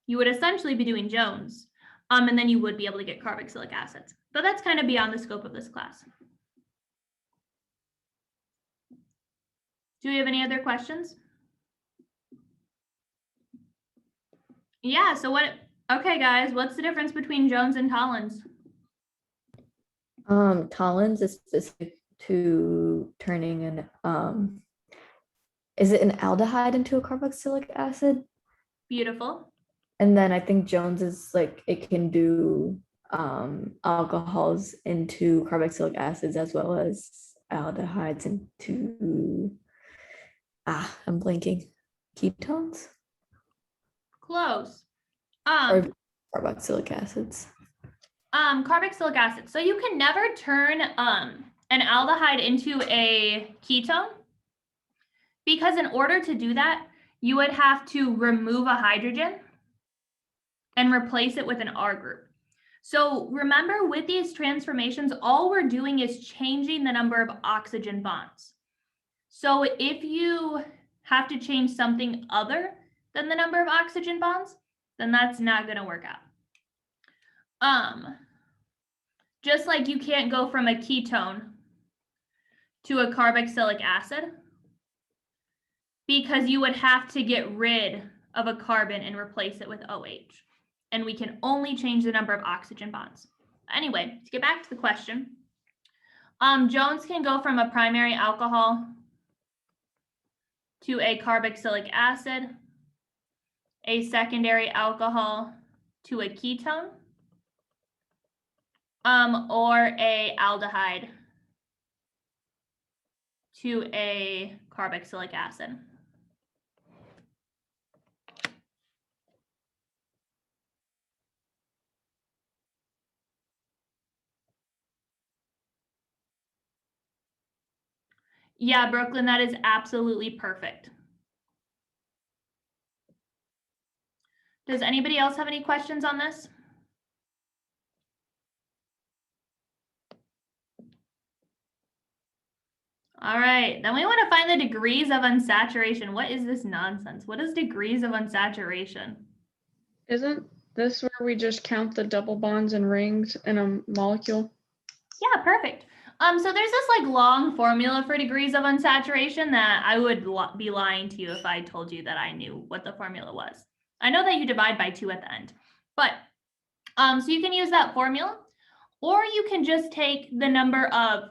you would essentially be doing Jones, and then you would be able to get carboxylic acids. But that's kind of beyond the scope of this class. Do we have any other questions? Yeah, so okay guys, what's the difference between Jones and toluenes? Toluenes is specific to turning an, is it an aldehyde into a carboxylic acid? Beautiful. And then I think Jones is like, it can do alcohols into carboxylic acids as well as aldehydes into, I'm blanking, ketones? Close. Or carboxylic acids. Carboxylic acid. So you can never turn an aldehyde into a ketone, because in order to do that, you would have to remove a hydrogen and replace it with an R group. So remember, with these transformations, all we're doing is changing the number of oxygen bonds. So if you have to change something other than the number of oxygen bonds, then that's not going to work out. Just like you can't go from a ketone to a carboxylic acid, because you would have to get rid of a carbon and replace it with OH. And we can only change the number of oxygen bonds. Anyway, to get back to the question, Jones can go from a primary alcohol to a carboxylic acid, a secondary alcohol to a ketone, or a aldehyde to a carboxylic acid. Yeah, Brooklyn, that is absolutely perfect. Does anybody else have any questions on this? All right, then we want to find the degrees of unsaturation. What is this nonsense? What is degrees of unsaturation? Isn't this where we just count the double bonds and rings in a molecule? Yeah, perfect. So there's this like long formula for degrees of unsaturation that I would be lying to you if I told you that I knew what the formula was. I know that you divide by 2 at the end, but so you can use that formula, or you can just take the number of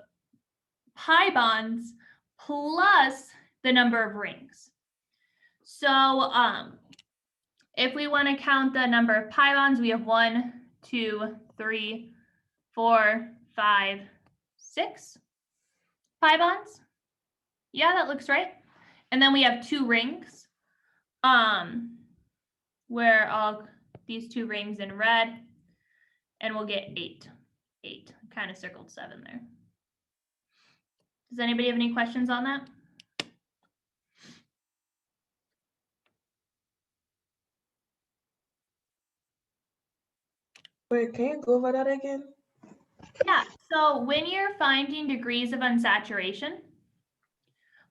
pi bonds plus the number of rings. So if we want to count the number of pi bonds, we have 1, 2, 3, 4, 5, 6 pi bonds. Yeah, that looks right. And then we have 2 rings, where all these 2 rings in red, and we'll get 8. 8. Kind of circled 7 there. Does anybody have any questions on that? Wait, can you go over that again? Yeah, so when you're finding degrees of unsaturation,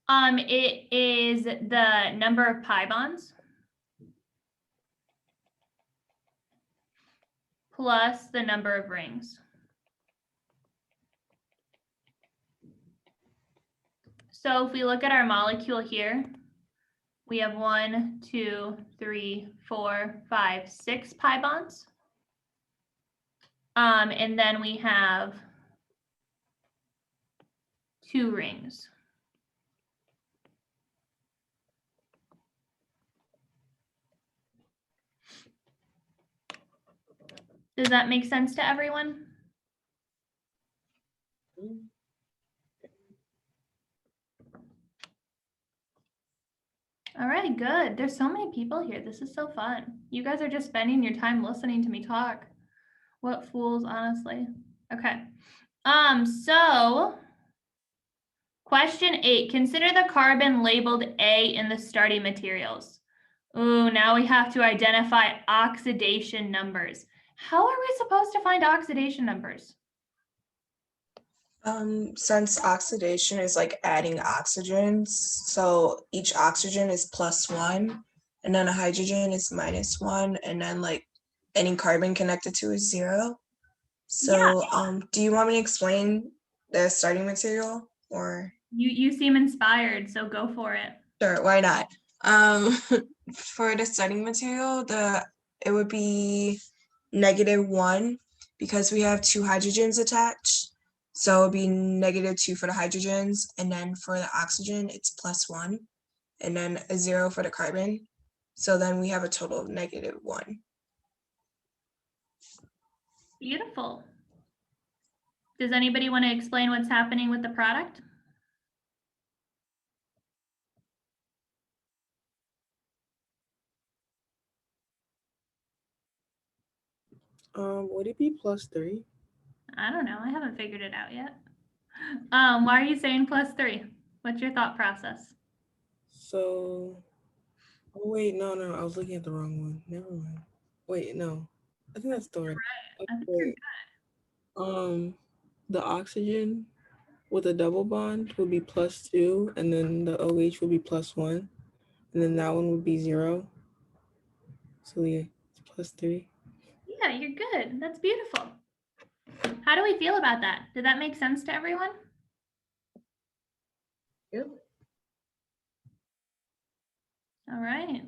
it is the number of pi bonds plus the number of rings. So if we look at our molecule here, we have 1, 2, 3, 4, 5, 6 pi bonds. And then we have 2 rings. Does that make sense to everyone? All right, good. There's so many people here. This is so fun. You guys are just spending your time listening to me talk. What fools, honestly. Okay. So question 8, consider the carbon labeled A in the starting materials. Ooh, now we have to identify oxidation numbers. How are we supposed to find oxidation numbers? Since oxidation is like adding oxygens, so each oxygen is +1, and then a hydrogen is -1, and then like any carbon connected to is 0. So do you want me to explain the starting material, or? You seem inspired, so go for it. Sure, why not? For the starting material, it would be -1 because we have 2 hydrogens attached. So it would be -2 for the hydrogens, and then for the oxygen, it's +1, and then a 0 for the carbon. So then we have a total of -1. Beautiful. Does anybody want to explain what's happening with the product? Would it be +3? I don't know. I haven't figured it out yet. Why are you saying +3? What's your thought process? So, oh wait, no, I was looking at the wrong one. Never mind. Wait, no, I think that's the right. Right. I think you're good. The oxygen with a double bond would be +2, and then the OH would be +1, and then that one would be 0. So yeah, it's +3. Yeah, you're good. That's beautiful. How do we feel about that? Did that make sense to everyone? Yep. All right.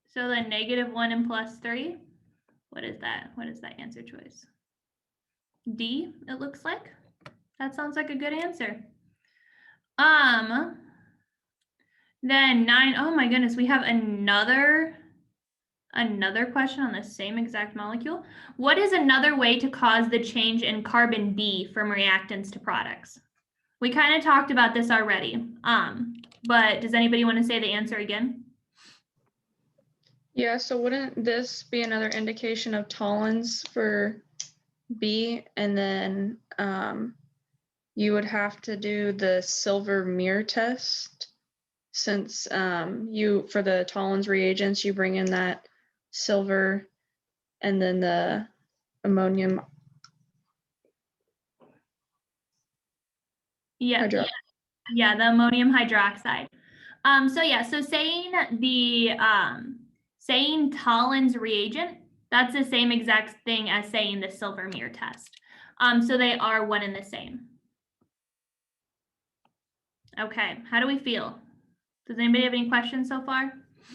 So then -1 and +3. What is that? What is that answer choice? D, it looks like. That sounds like a good answer. Then 9, oh my goodness, we have another question on the same exact molecule. What is another way to cause the change in carbon B from reactants to products? We kind of talked about this already, but does anybody want to say the answer again? Yeah, so wouldn't this be another indication of tolerance for B? And then you would have to do the silver mirror test, since for the Tollens reagents, you bring in that silver and then the ammonium. Yeah, the ammonium hydroxide. So saying Tollens reagent, that's the same exact thing as saying the silver mirror test. So they are one and the same. Okay, how do we feel? Does anybody have any questions so far?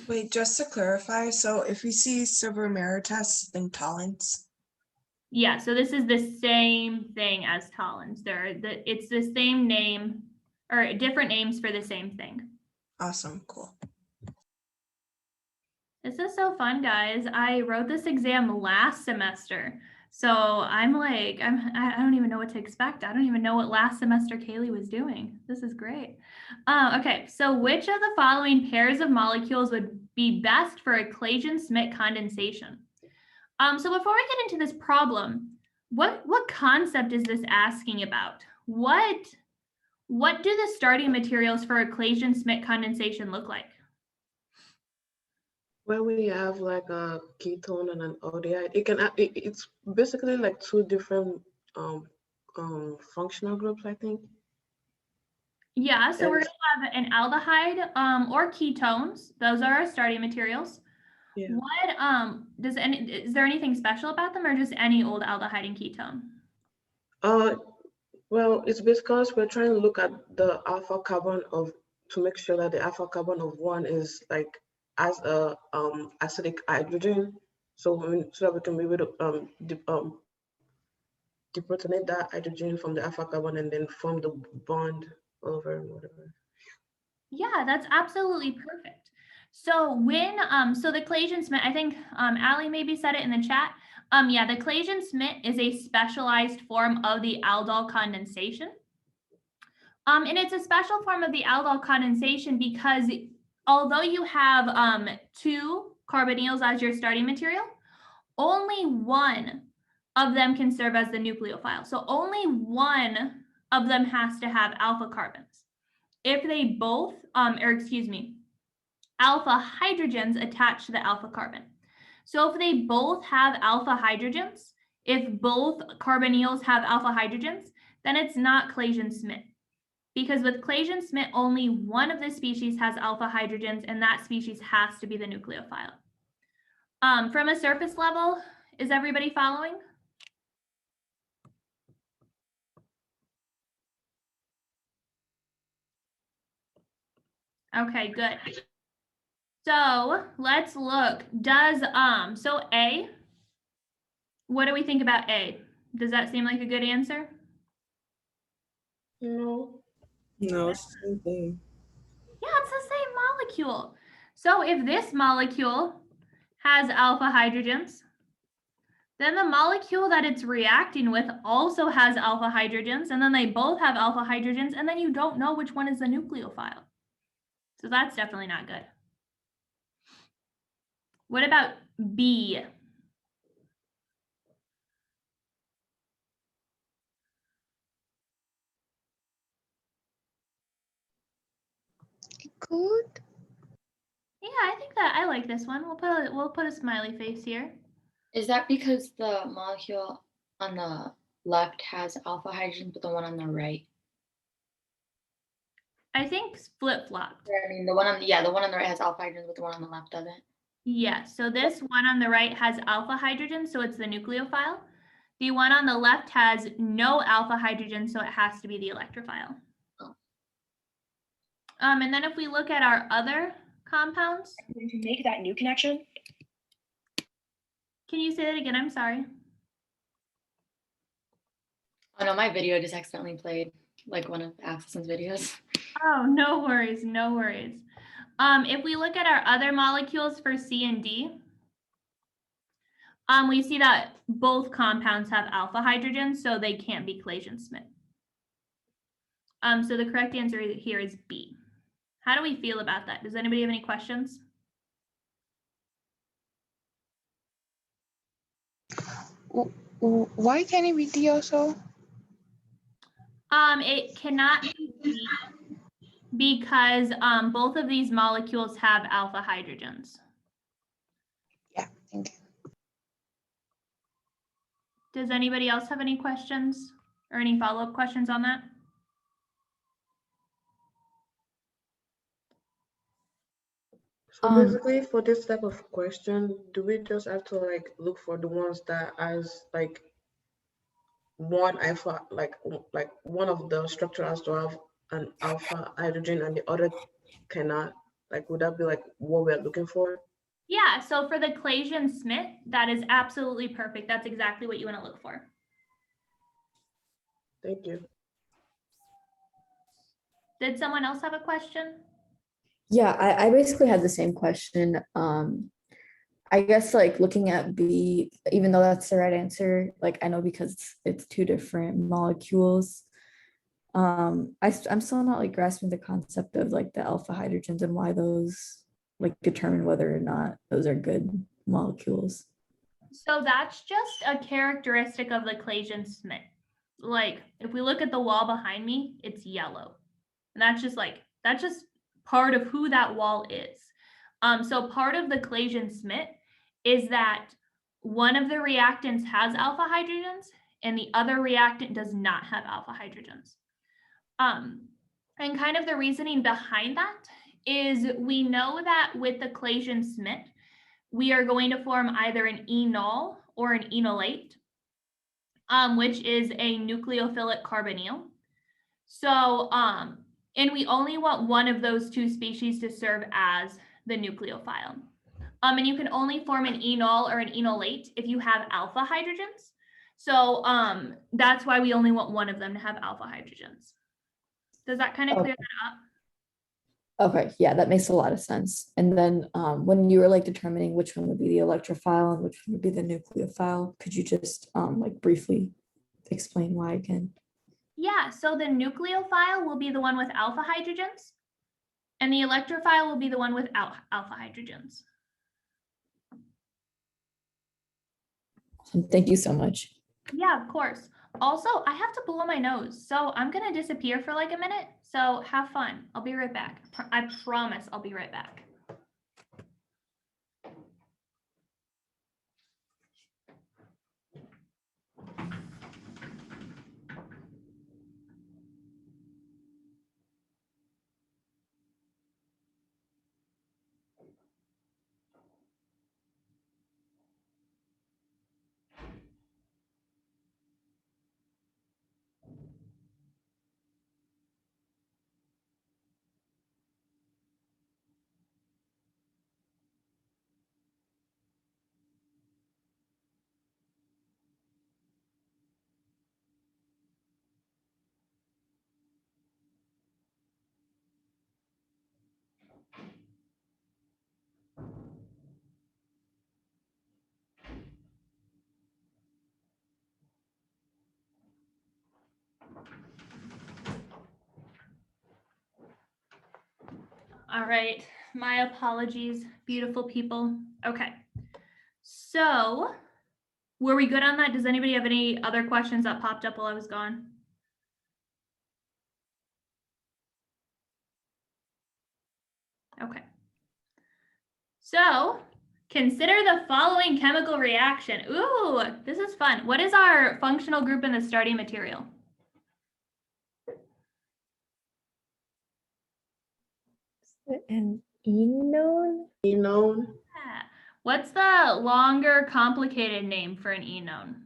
Wait, just to clarify, so if we see silver mirror tests, think Tollens. Yeah, so this is the same thing as Tollens. It's the same name or different names for the same thing. Awesome, cool. This is so fun, guys. I wrote this exam last semester. So I'm like, I don't even know what to expect. I don't even know what last semester Kaylee was doing. This is great. Okay, so which of the following pairs of molecules would be best for a Claisen-Schmidt condensation? So before we get into this problem, what concept is this asking about? What do the starting materials for a Claisen-Schmidt condensation look like? When we have like a ketone and an aldehyde, it's basically like two different functional groups, I think. Yeah, so we're gonna have an aldehyde or ketones. Those are our starting materials. Yeah. What is there anything special about them or just any old aldehyde and ketone? Well, it's because we're trying to look at the alpha carbon to make sure that the alpha carbon of one is like as a acidic hydrogen, so that we can be able to deprotonate that hydrogen from the alpha carbon and then form the bond over whatever. Yeah, that's absolutely perfect. So when so the Claisen-Schmidt, I think Allie maybe said it in the chat. Yeah, the Claisen-Schmidt is a specialized form of the aldol condensation. And it's a special form of the aldol condensation because although you have 2 carbonyls as your starting material, only one of them can serve as the nucleophile. So only one of them has to have alpha carbons. If they both, alpha hydrogens attached to the alpha carbon. So if they both have alpha hydrogens, if both carbonyls have alpha hydrogens, then it's not Claisen-Schmidt. Because with Claisen-Schmidt, only one of the species has alpha hydrogens, and that species has to be the nucleophile. From a surface level, is everybody following? Okay, good. So let's look. So A, what do we think about A? Does that seem like a good answer? No. No, it's the same thing. Yeah, it's the same molecule. So if this molecule has alpha hydrogens, then the molecule that it's reacting with also has alpha hydrogens, and then they both have alpha hydrogens, and then you don't know which one is the nucleophile. So that's definitely not good. What about B? Good. Yeah, I think that I like this one. We'll put a smiley face here. Is that because the molecule on the left has alpha hydrogen, but the one on the right? I think flip-flopped. I mean, the one on the right has alpha hydrogen, but the one on the left doesn't. Yeah, so this one on the right has alpha hydrogen, so it's the nucleophile. The one on the left has no alpha hydrogen, so it has to be the electrophile. Oh. And then if we look at our other compounds. To make that new connection. Can you say that again? I'm sorry. Oh no, my video just accidentally played like one of Axelson's videos. Oh, no worries, no worries. If we look at our other molecules for C and D, we see that both compounds have alpha hydrogens, so they can't be Claisen-Schmidt. So the correct answer here is B. How do we feel about that? Does anybody have any questions? Why can't it be D also? It cannot be D because both of these molecules have alpha hydrogens. Yeah, thank you. Does anybody else have any questions or any follow-up questions on that? So basically, for this type of question, do we just have to like look for the ones that has like one alpha, like one of the structure has to have an alpha hydrogen and the other cannot? Like, would that be like what we're looking for? Yeah, so for the Claisen-Smith, that is absolutely perfect. That's exactly what you want to look for. Thank you. Did someone else have a question? Yeah, I basically had the same question. I guess like looking at B, even though that's the right answer, like I know because it's two different molecules. I'm still not like grasping the concept of like the alpha hydrogens and why those like determine whether or not those are good molecules. So that's just a characteristic of the Claisen-Smith. Like if we look at the wall behind me, it's yellow. And that's just part of who that wall is. So part of the Claisen-Smith is that one of the reactants has alpha hydrogens and the other reactant does not have alpha hydrogens. And kind of the reasoning behind that is we know that with the Claisen-Smith, we are going to form either an enol or an enolate, which is a nucleophilic carbonyl. So, and we only want one of those two species to serve as the nucleophile. And you can only form an enol or an enolate if you have alpha hydrogens. So that's why we only want one of them to have alpha hydrogens. Does that kind of clear that up? Okay, yeah, that makes a lot of sense. And then when you were like determining which one would be the electrophile and which one would be the nucleophile, could you just like briefly explain why again? Yeah, so the nucleophile will be the one with alpha hydrogens, and the electrophile will be the one without alpha hydrogens. Thank you so much. Yeah, of course. Also, I have to blow my nose, so I'm gonna disappear for like a minute. So have fun. I'll be right back. I promise I'll be right back. All right, my apologies, beautiful people. Okay, so were we good on that? Does anybody have any other questions that popped up while I was gone? Okay. So consider the following chemical reaction. Ooh, this is fun. What is our functional group in the starting material? An enone? Enone. Yeah. What's the longer complicated name for an enone?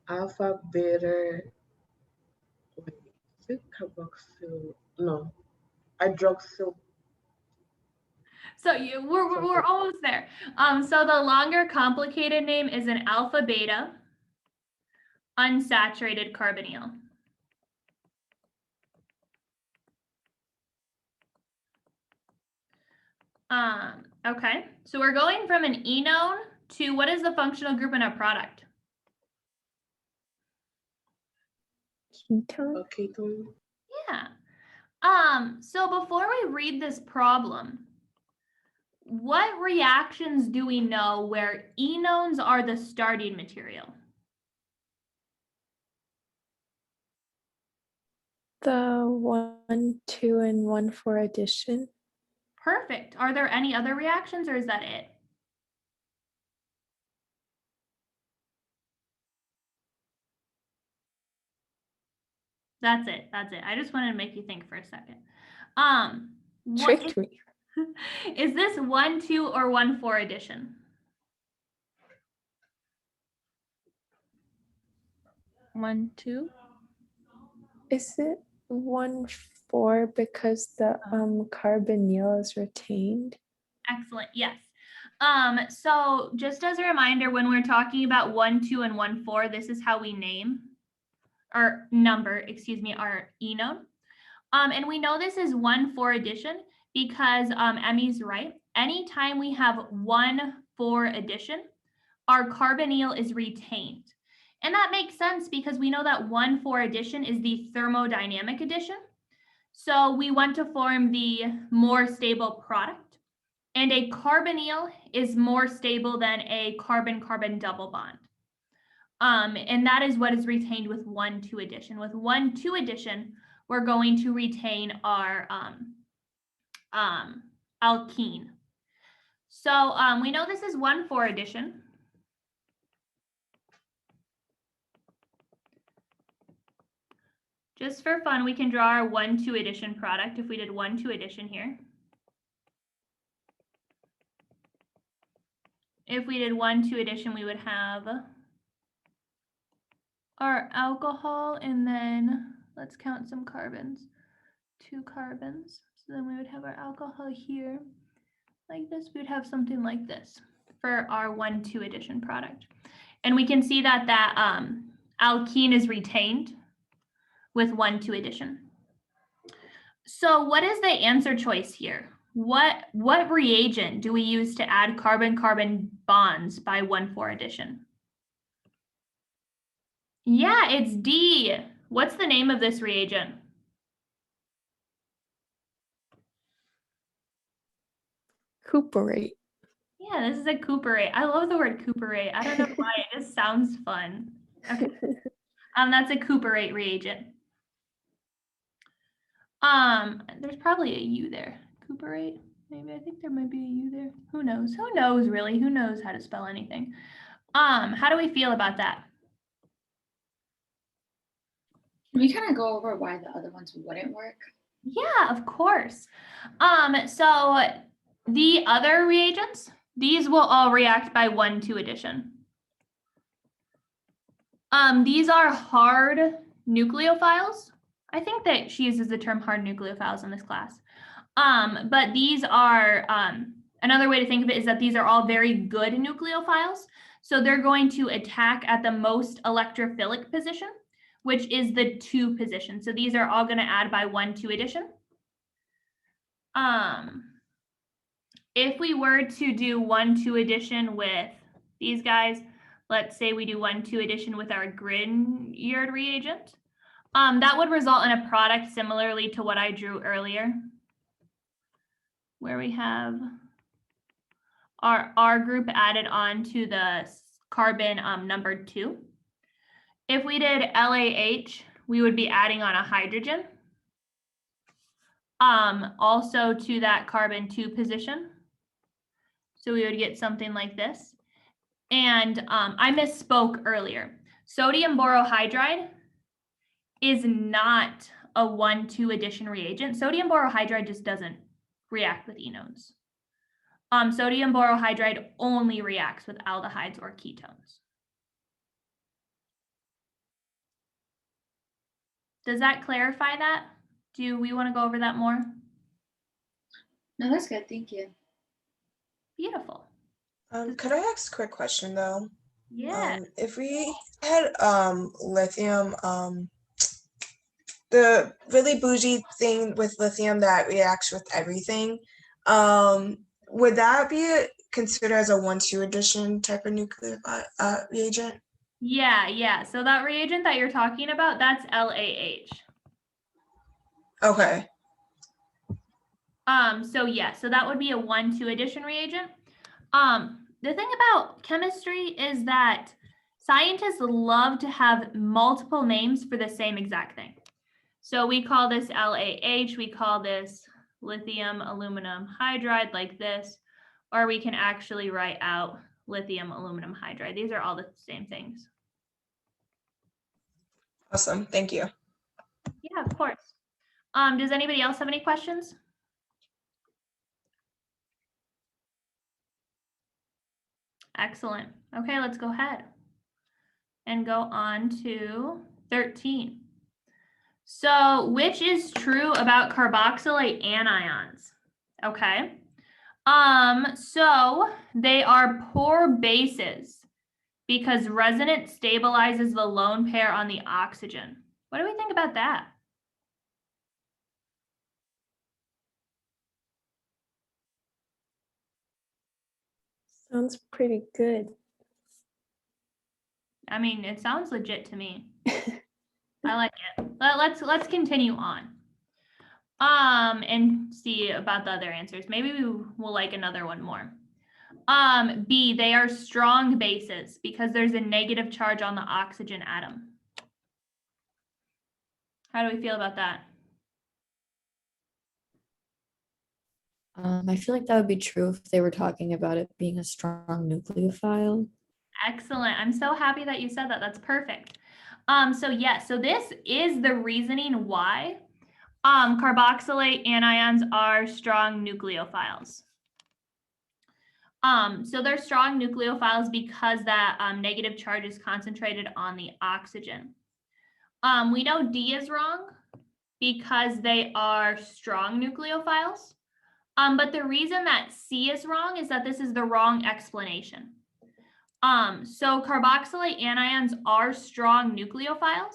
Alpha, beta, wait, is it carboxyl? No, hydroxyl. So we're almost there. So the longer complicated name is an alpha beta unsaturated carbonyl. Okay, so we're going from an enone to what is the functional group in our product? Ketone? Ketone. Yeah. So before we read this problem, what reactions do we know where enones are the starting material? The 1, 2, and 1, 4 addition. Perfect. Are there any other reactions or is that it? That's it. That's it. I just wanted to make you think for a second. Tricked me. Is this 1, 2, or 1, 4 addition? One, two. Is it 1,4 because the carbonyl is retained. Excellent, yes. So just as a reminder, when we're talking about 1, 2, and 1, 4, this is how we name or number, excuse me, our enone. And we know this is 1, 4 addition because Emmy's right. Anytime we have 1, 4 addition, our carbonyl is retained. And that makes sense because we know that 1, 4 addition is the thermodynamic addition. So we want to form the more stable product. And a carbonyl is more stable than a carbon-carbon double bond. And that is what is retained with 1, 2 addition. With 1, 2 addition, we're going to retain our alkene. So we know this is 1, 4 addition. Just for fun, we can draw our 1, 2 addition product if we did 1, 2 addition here. If we did 1, 2 addition, we would have our alcohol, and then let's count some carbons. 2 carbons. So then we would have our alcohol here like this. We would have something like this for our 1, 2 addition product. And we can see that alkene is retained with 1, 2 addition. So what is the answer choice here? What reagent do we use to add carbon-carbon bonds by 1, 4 addition? Yeah, it's D. What's the name of this reagent? Cuprate. Yeah, this is a cuprate. I love the word cuprate. I don't know why, it just sounds fun. Okay. That's a cuprate reagent. There's probably a U there. Cuprate. Maybe I think there might be a U there. Who knows? Who knows really? Who knows how to spell anything? How do we feel about that? Can we kind of go over why the other ones wouldn't work? Yeah, of course. So the other reagents, these will all react by 1, 2 addition. These are hard nucleophiles. I think that she uses the term hard nucleophiles in this class. But these are, another way to think of it is that these are all very good nucleophiles. So they're going to attack at the most electrophilic position, which is the 2 position. So these are all going to add by 1, 2 addition. If we were to do 1, 2 addition with these guys, let's say we do 1, 2 addition with our Grignard reagent, that would result in a product similarly to what I drew earlier, where we have our R group added on to the carbon number 2. If we did LAH, we would be adding on a hydrogen, also to that carbon 2 position. So we would get something like this. And I misspoke earlier. Sodium borohydride is not a 1, 2 addition reagent. Sodium borohydride just doesn't react with enones. Sodium borohydride only reacts with aldehydes or ketones. Does that clarify that? Do we want to go over that more? No, that's good. Thank you. Beautiful. Could I ask a quick question though? Yeah. If we had lithium, the really bougie thing with lithium that reacts with everything, would that be considered as a 1, 2 addition type of nuclear reagent? Yeah. So that reagent that you're talking about, that's LAH. Okay. So that would be a 1, 2 addition reagent. The thing about chemistry is that scientists love to have multiple names for the same exact thing. So we call this LAH, we call this lithium aluminum hydride like this, or we can actually write out lithium aluminum hydride. These are all the same things. Awesome, thank you. Yeah, of course. Does anybody else have any questions? Excellent. Okay, let's go ahead and go on to 13. So which is true about carboxylate anions? Okay. So they are poor bases because resonance stabilizes the lone pair on the oxygen. What do we think about that? Sounds pretty good. I mean, it sounds legit to me. I like it. Let's continue on. And see about the other answers. Maybe we will like another one more. B, they are strong bases because there's a negative charge on the oxygen atom. How do we feel about that? I feel like that would be true if they were talking about it being a strong nucleophile. Excellent. I'm so happy that you said that. That's perfect. So yes, so this is the reasoning why carboxylate anions are strong nucleophiles. So they're strong nucleophiles because that negative charge is concentrated on the oxygen. We know D is wrong because they are strong nucleophiles. But the reason that C is wrong is that this is the wrong explanation. So carboxylate anions are strong nucleophiles,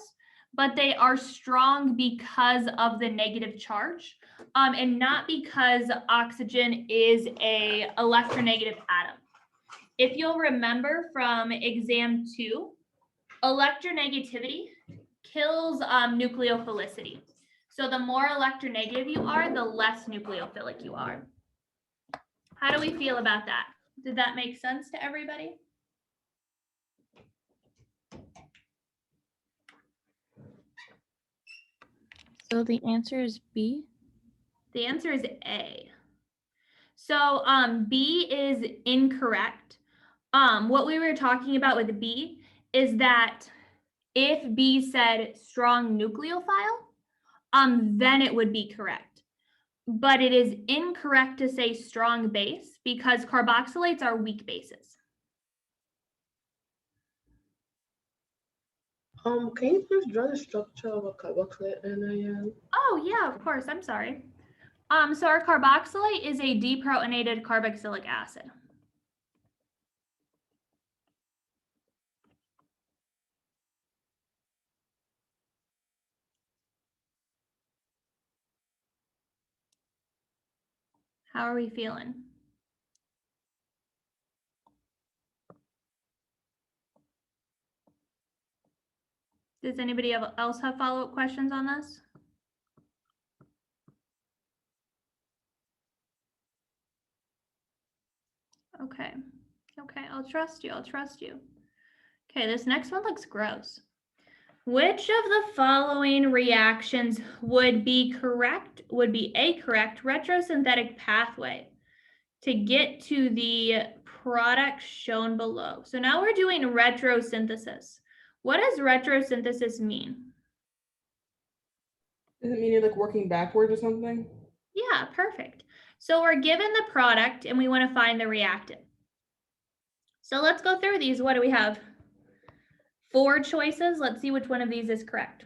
but they are strong because of the negative charge, and not because oxygen is a electronegative atom. If you'll remember from exam 2, electronegativity kills nucleophilicity. So the more electronegative you are, the less nucleophilic you are. How do we feel about that? Did that make sense to everybody? So the answer is B? The answer is A. So B is incorrect. What we were talking about with B is that if B said strong nucleophile, then it would be correct. But it is incorrect to say strong base because carboxylates are weak bases. Can you please draw the structure of a carboxylate anion? Oh yeah, of course, I'm sorry. So our carboxylate is a deprotonated carboxylic acid. How are we feeling? Does anybody else have follow-up questions on this? Okay, I'll trust you, Okay, this next one looks gross. Which of the following reactions would be a correct retrosynthetic pathway to get to the product shown below? So now we're doing retrosynthesis. What does retrosynthesis mean? Does it mean you're like working backwards or something? Yeah, perfect. So we're given the product and we want to find the reactant. So let's go through these. What do we have? 4 choices. Let's see which one of these is correct.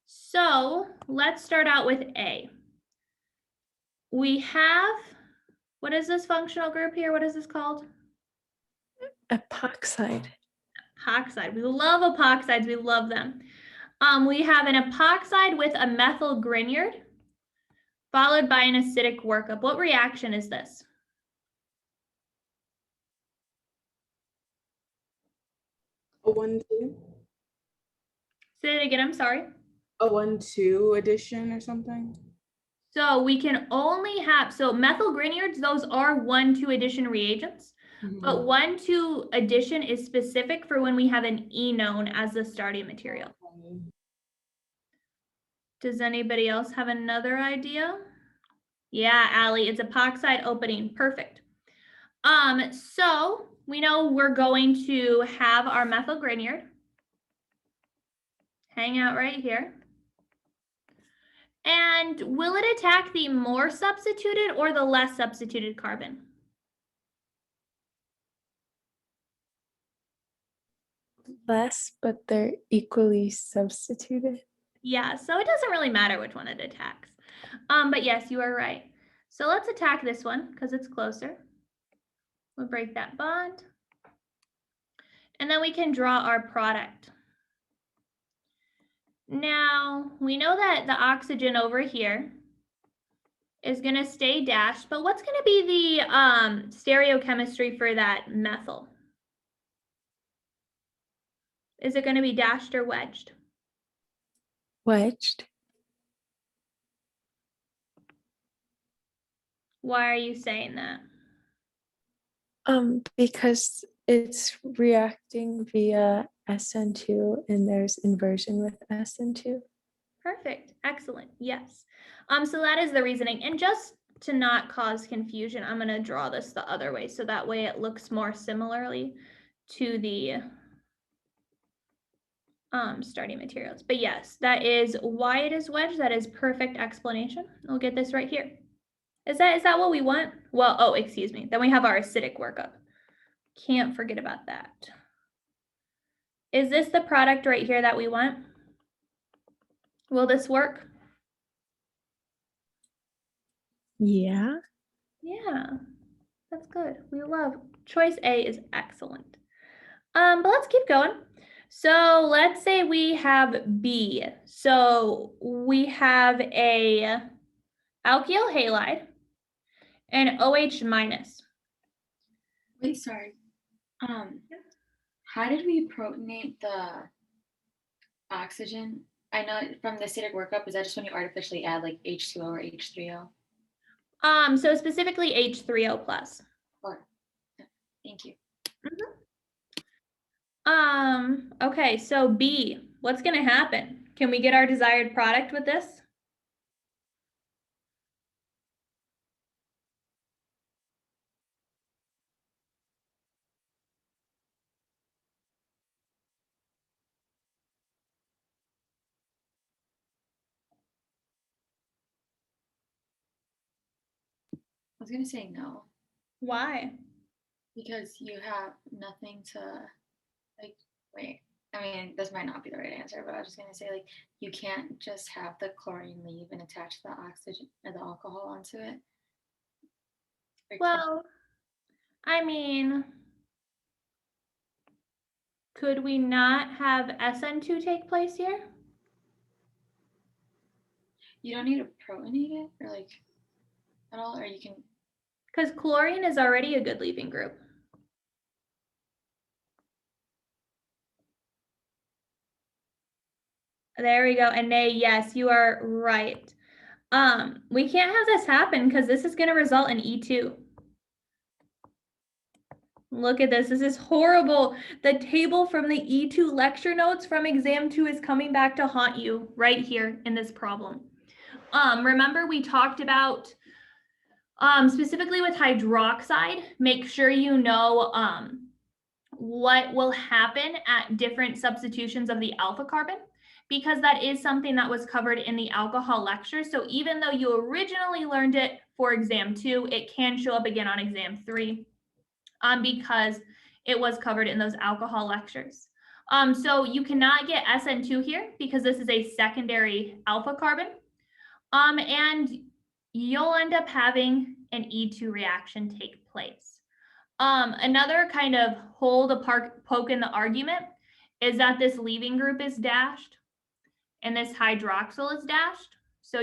So let's start out with A. We have, what is this functional group here? What is this called? Epoxide. Epoxide. We love epoxides. We love them. We have an epoxide with a methyl Grignard followed by an acidic workup. What reaction is this? A 1,2? Say it again, I'm sorry. A 1,2 addition or something? So we can only have, so methyl Grignards, those are 1,2 addition reagents, but 1,2 addition is specific for when we have an enone as the starting material. Does anybody else have another idea? Yeah, Allie, it's epoxide opening, perfect. So we know we're going to have our methyl Grignard hang out right here. And will it attack the more substituted or the less substituted carbon? Less, but they're equally substituted. Yeah, so it doesn't really matter which one it attacks. But yes, you are right. So let's attack this one because it's closer. We'll break that bond. And then we can draw our product. Now, we know that the oxygen over here is going to stay dashed, but what's going to be the stereochemistry for that methyl? Is it going to be dashed or wedged? Wedged. Why are you saying that? Because it's reacting via SN2 and there's inversion with SN2. Perfect. Excellent. Yes. So that is the reasoning. And just to not cause confusion, I'm going to draw this the other way. So that way it looks more similarly to the starting materials. But yes, that is why it is wedged. That is perfect explanation. We'll get this right here. Is that what we want? Well, oh, excuse me. Then we have our acidic workup. Can't forget about that. Is this the product right here that we want? Will this work? Yeah. Yeah, that's good. We love choice A is excellent. But let's keep going. So let's say we have B. So we have a alkyl halide and OH minus. Wait, sorry. How did we protonate the oxygen? I know from the acidic workup, is that just when you artificially add like H2O or H3O? So specifically H3O plus. Or, thank you. Okay, so B, what's gonna happen? Can we get our desired product with this? I was gonna say no. Why? Because you have nothing to, like, wait. I mean, this might not be the right answer, but I was just gonna say, like, you can't just have the chlorine leave and attach the oxygen or the alcohol onto it. Well, I mean, could we not have SN2 take place here? You don't need to protonate it, or like at all, or you can. Because chlorine is already a good leaving group. There we go. And Nay, yes, you are right. We can't have this happen because this is going to result in E2. Look at this. This is horrible. The table from the E2 lecture notes from exam 2 is coming back to haunt you right here in this problem. Remember we talked about specifically with hydroxide, make sure you know what will happen at different substitutions of the alpha carbon, because that is something that was covered in the alcohol lecture. So even though you originally learned it for exam 2, it can show up again on exam 3 because it was covered in those alcohol lectures. So you cannot get SN2 here because this is a secondary alpha carbon. And you'll end up having an E2 reaction take place. Another kind of hold a poke in the argument is that this leaving group is dashed and this hydroxyl is dashed. So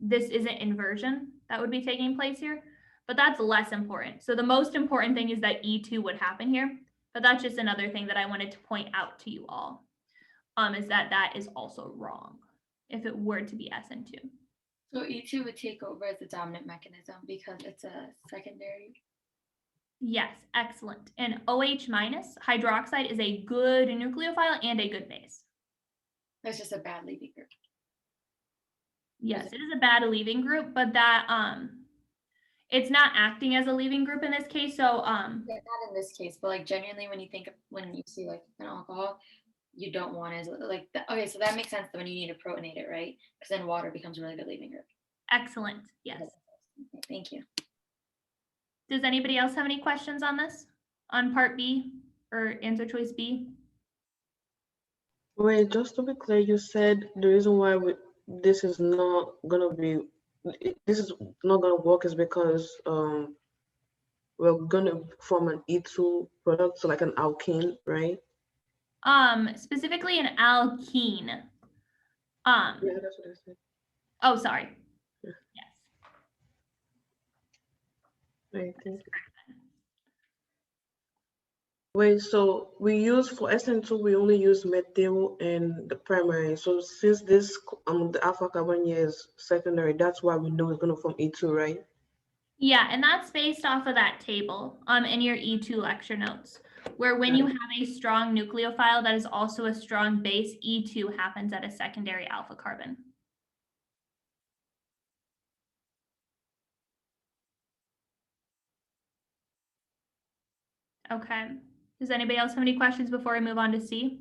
this isn't inversion that would be taking place here, but that's less important. So the most important thing is that E2 would happen here, but that's just another thing that I wanted to point out to you all, is that is also wrong if it were to be SN2. So E2 would take over as the dominant mechanism because it's a secondary. Yes, excellent. And OH minus, hydroxide, is a good nucleophile and a good base. That's just a bad leaving group. Yes, it is a bad leaving group, but that it's not acting as a leaving group in this case. So yeah, not in this case, but like genuinely when you see like an alcohol, you don't want as like okay, so that makes sense when you need to protonate it, right? Because then water becomes a really good leaving group. Excellent. Yes. Okay, thank you. Does anybody else have any questions on this? On part B or answer choice B? Wait, just to be clear, you said the reason why this is not gonna be, this is not gonna work is because we're gonna form an E2 product, so like an alkene, right? Specifically an alkene. Yeah, that's what I said. Oh, sorry. Yeah. Yes. Right, thank you. Wait, so we use for SN2, we only use methyl in the primary. So since this the alpha carbon here is secondary, that's why we know it's gonna form E2, right? Yeah, and that's based off of that table in your E2 lecture notes, where when you have a strong nucleophile that is also a strong base, E2 happens at a secondary alpha carbon. Okay. Does anybody else have any questions before we move on to C?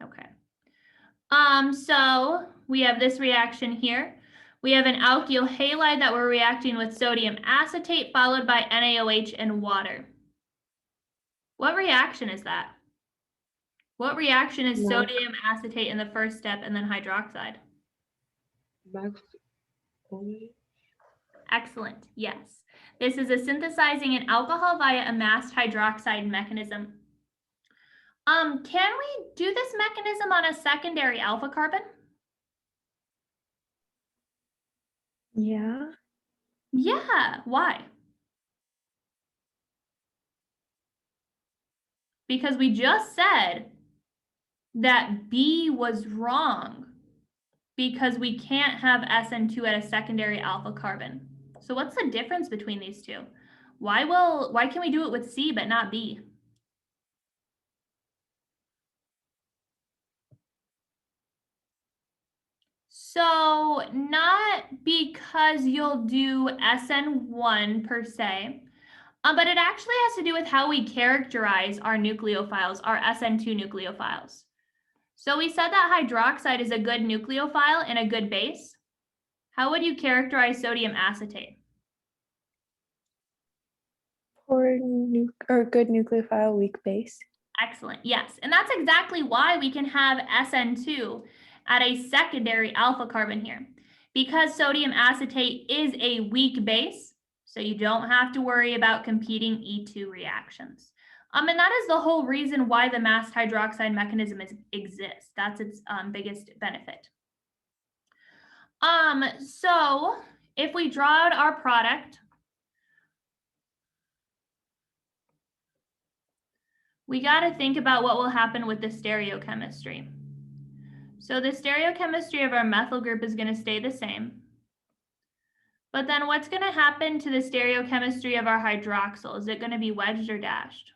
Okay. So we have this reaction here. We have an alkyl halide that we're reacting with sodium acetate followed by NaOH and water. What reaction is that? What reaction is sodium acetate in the first step and then hydroxide? Excellent, yes. This is a synthesizing an alcohol via a masked hydroxide mechanism. Can we do this mechanism on a secondary alpha carbon? Yeah. Yeah, why? Because we just said that B was wrong because we can't have SN2 at a secondary alpha carbon. So what's the difference between these two? Why can we do it with C but not B? So not because you'll do SN1 per se, but it actually has to do with how we characterize our nucleophiles, our SN2 nucleophiles. So we said that hydroxide is a good nucleophile and a good base. How would you characterize sodium acetate? Poor or good nucleophile, weak base. Excellent, yes. And that's exactly why we can have SN2 at a secondary alpha carbon here. Because sodium acetate is a weak base, so you don't have to worry about competing E2 reactions. And that is the whole reason why the masked hydroxide mechanism exists. That's its biggest benefit. So if we draw out our product, we got to think about what will happen with the stereochemistry. So the stereochemistry of our methyl group is going to stay the same. But then what's going to happen to the stereochemistry of our hydroxyl? Is it going to be wedged or dashed?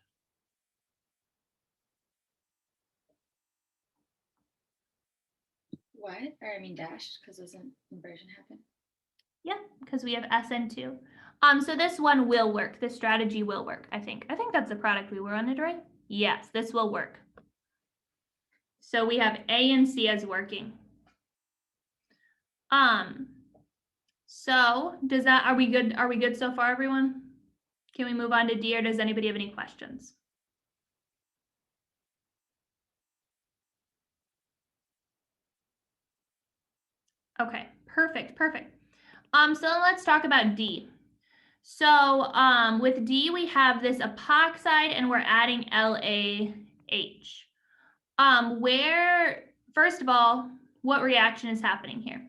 What? Or I mean dashed, because doesn't inversion happen? Yeah, because we have SN2. So this one will work. This strategy will work, I think. I think that's the product we wanted, right? Yes, this will work. So we have A and C as working. So does that, are we good? Are we good so far, everyone? Can we move on to D, or does anybody have any questions? Okay, perfect. So then let's talk about D. So with D, we have this epoxide and we're adding LAH. First of all, what reaction is happening here?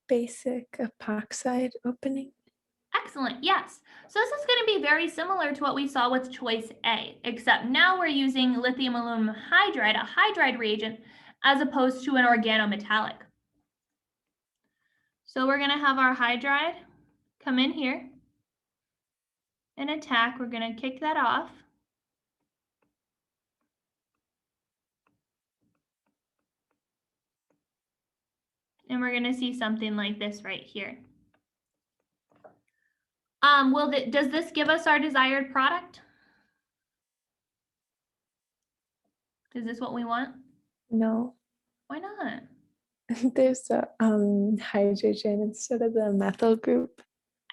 Basic epoxide opening. Excellent, yes. So this is going to be very similar to what we saw with choice A, except now we're using lithium aluminum hydride, a hydride reagent, as opposed to an organometallic. So we're going to have our hydride come in here and attack. We're going to kick that off. And we're going to see something like this right here. Does this give us our desired product? Is this what we want? No. Why not? There's a hydrogen instead of the methyl group.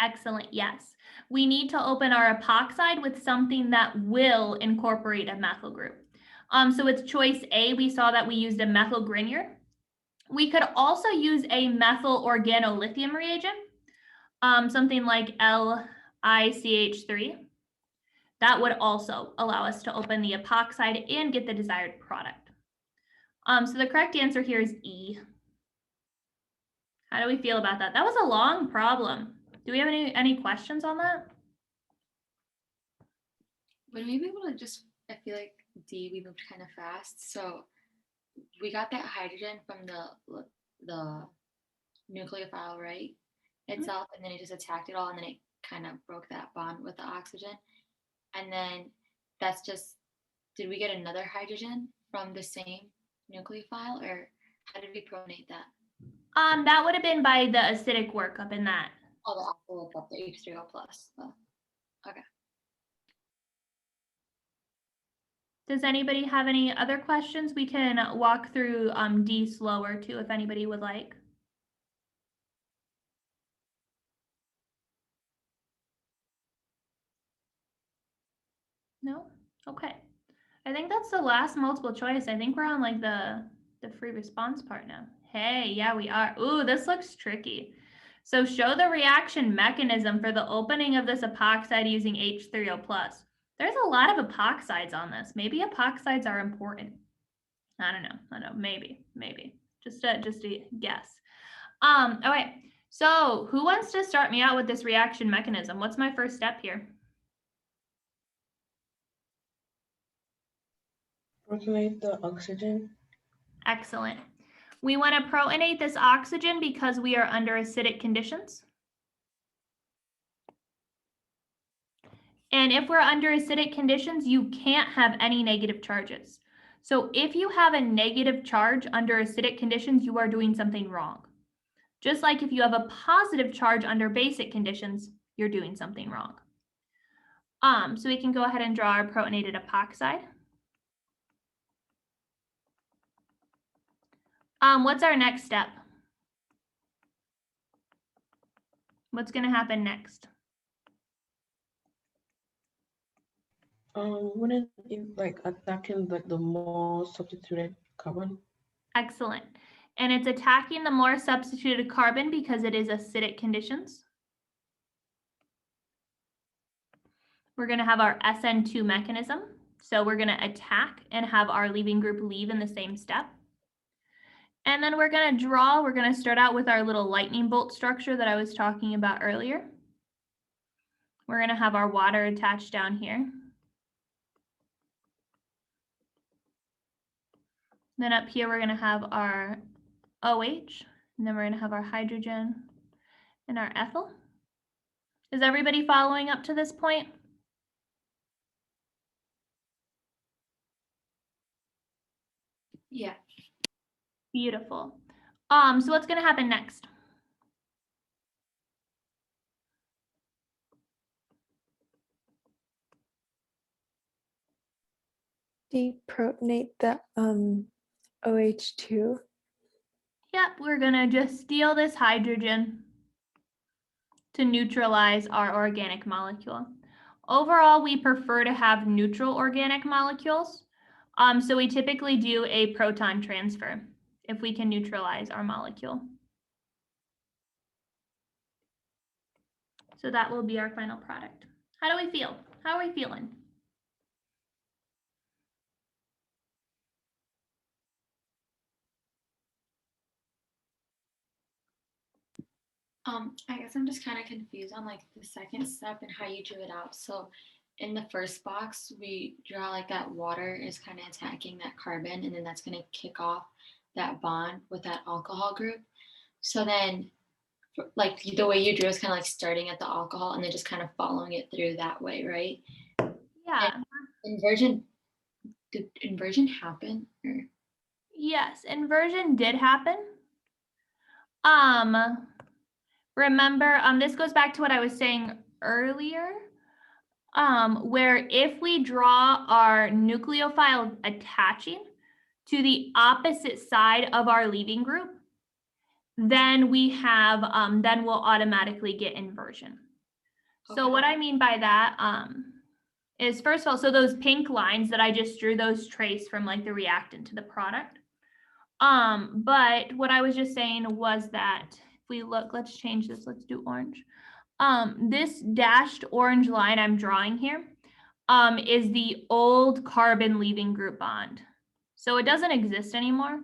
Excellent, yes. we need to open our epoxide with something that will incorporate a methyl group. So with choice A, we saw that we used a methyl Grignard. We could also use a methyl organolithium reagent, something like LiCH3. That would also allow us to open the epoxide and get the desired product. So the correct answer here is E. How do we feel about that? That was a long problem. Do we have any questions on that? Would we be able to just, I feel like D, we moved kind of fast. So we got that hydrogen from the nucleophile, right? Itself, and then it just attacked it all, and then it kind of broke that bond with the oxygen. And then that's just, did we get another hydrogen from the same nucleophile, or how did we pronate that? That would have been by the acidic work up in that. Oh, the alcohol up the H3O plus. Okay. Does anybody have any other questions? We can walk through D slower too, if anybody would like. No? Okay. I think that's the last multiple choice. I think we're on like the free response part now. Hey, yeah, we are. Ooh, this looks tricky. So show the reaction mechanism for the opening of this epoxide using H3O+. There's a lot of epoxides on this. Maybe epoxides are important. I don't know, maybe. Just a guess. Okay, so who wants to start me out with this reaction mechanism? What's my first step here? Protonate the oxygen. Excellent. We want to protonate this oxygen because we are under acidic conditions. And if we're under acidic conditions, you can't have any negative charges. So if you have a negative charge under acidic conditions, you are doing something wrong. Just like if you have a positive charge under basic conditions, you're doing something wrong. So we can go ahead and draw our protonated epoxide. What's our next step? What's going to happen next? Wouldn't it like attacking like the more substituted carbon? Excellent. And it's attacking the more substituted carbon because it is acidic conditions. We're going to have our SN2 mechanism. So we're going to attack and have our leaving group leave in the same step. And then we're going to start out with our little lightning bolt structure that I was talking about earlier. We're going to have our water attached down here. Then up here, we're going to have our OH, and then we're going to have our hydrogen and our ethyl. Is everybody following up to this point? Yeah. Beautiful. So what's going to happen next? Deprotonate the OH2. Yep, we're going to just steal this hydrogen to neutralize our organic molecule. Overall, we prefer to have neutral organic molecules. So we typically do a proton transfer if we can neutralize our molecule. So that will be our final product. How do we feel? How are we feeling? I guess I'm just kind of confused on like the second step and how you drew it out. So in the first box, we draw like that water is kind of attacking that carbon, and then that's going to kick off that bond with that alcohol group. So then like the way you drew is kind of like starting at the alcohol and then just kind of following it through that way, right? Yeah. Did inversion happen? Or? Yes, inversion did happen. Remember, this goes back to what I was saying earlier, where if we draw our nucleophile attaching to the opposite side of our leaving group, then we have, then we'll automatically get inversion. So what I mean by that is, first of all, so those pink lines that I just drew, those trace from like the reactant to the product. But what I was just saying was that if we look, let's change this, let's do orange. This dashed orange line I'm drawing here is the old carbon leaving group bond. So it doesn't exist anymore.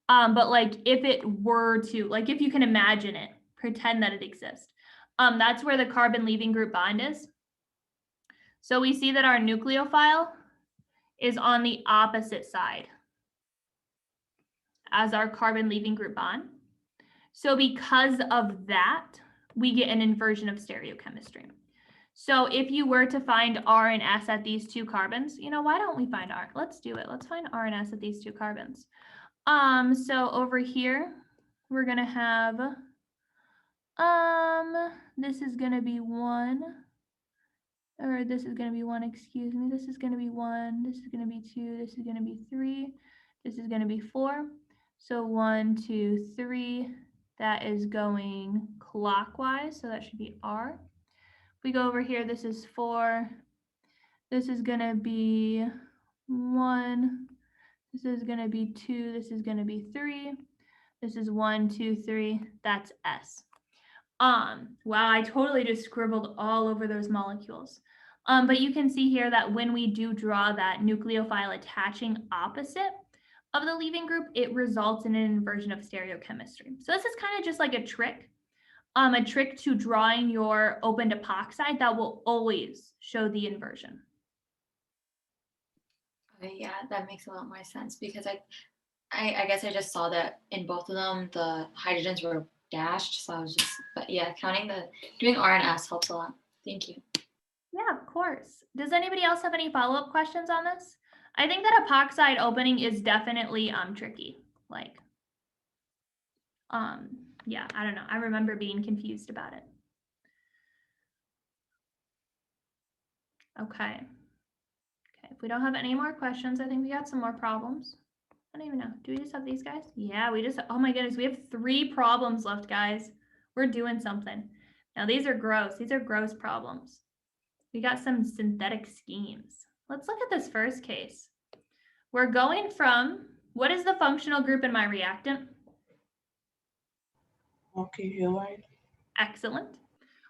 But like if it were to, like if you can imagine it, pretend that it exists. That's where the carbon leaving group bond is. So we see that our nucleophile is on the opposite side as our carbon leaving group bond. So because of that, we get an inversion of stereochemistry. So if you were to find R and S at these two carbons, you know, why don't we find R? Let's do it. Let's find R and S at these two carbons. So over here, we're gonna have, this is gonna be 1, or this is gonna be 1, excuse me. This is gonna be 1, this is gonna be 2, this is gonna be 3, this is gonna be 4. So 1, 2, 3, that is going clockwise, so that should be R. If we go over here, this is 4, this is gonna be 1, this is gonna be 2, this is gonna be 3, this is 1, 2, 3, that's S. Wow, I totally just scribbled all over those molecules. But you can see here that when we do draw that nucleophile attaching opposite of the leaving group, it results in an inversion of stereochemistry. So this is kind of just like a trick to drawing your opened epoxide that will always show the inversion. Okay, yeah, that makes a lot more sense because I guess I just saw that in both of them, the hydrogens were dashed. So I was just, but yeah, doing R and S helps a lot. Thank you. Yeah, of course. Does anybody else have any follow-up questions on this? I think that epoxide opening is definitely tricky. Like, yeah, I don't know. I remember being confused about it. Okay. Okay, if we don't have any more questions, I think we got some more problems. I don't even know. Do we just have these guys? Yeah, oh my goodness, we have 3 problems left, guys. We're doing something. Now these are gross. These are gross problems. We got some synthetic schemes. Let's look at this first case. We're going from, what is the functional group in my reactant? Okay, halide. Excellent.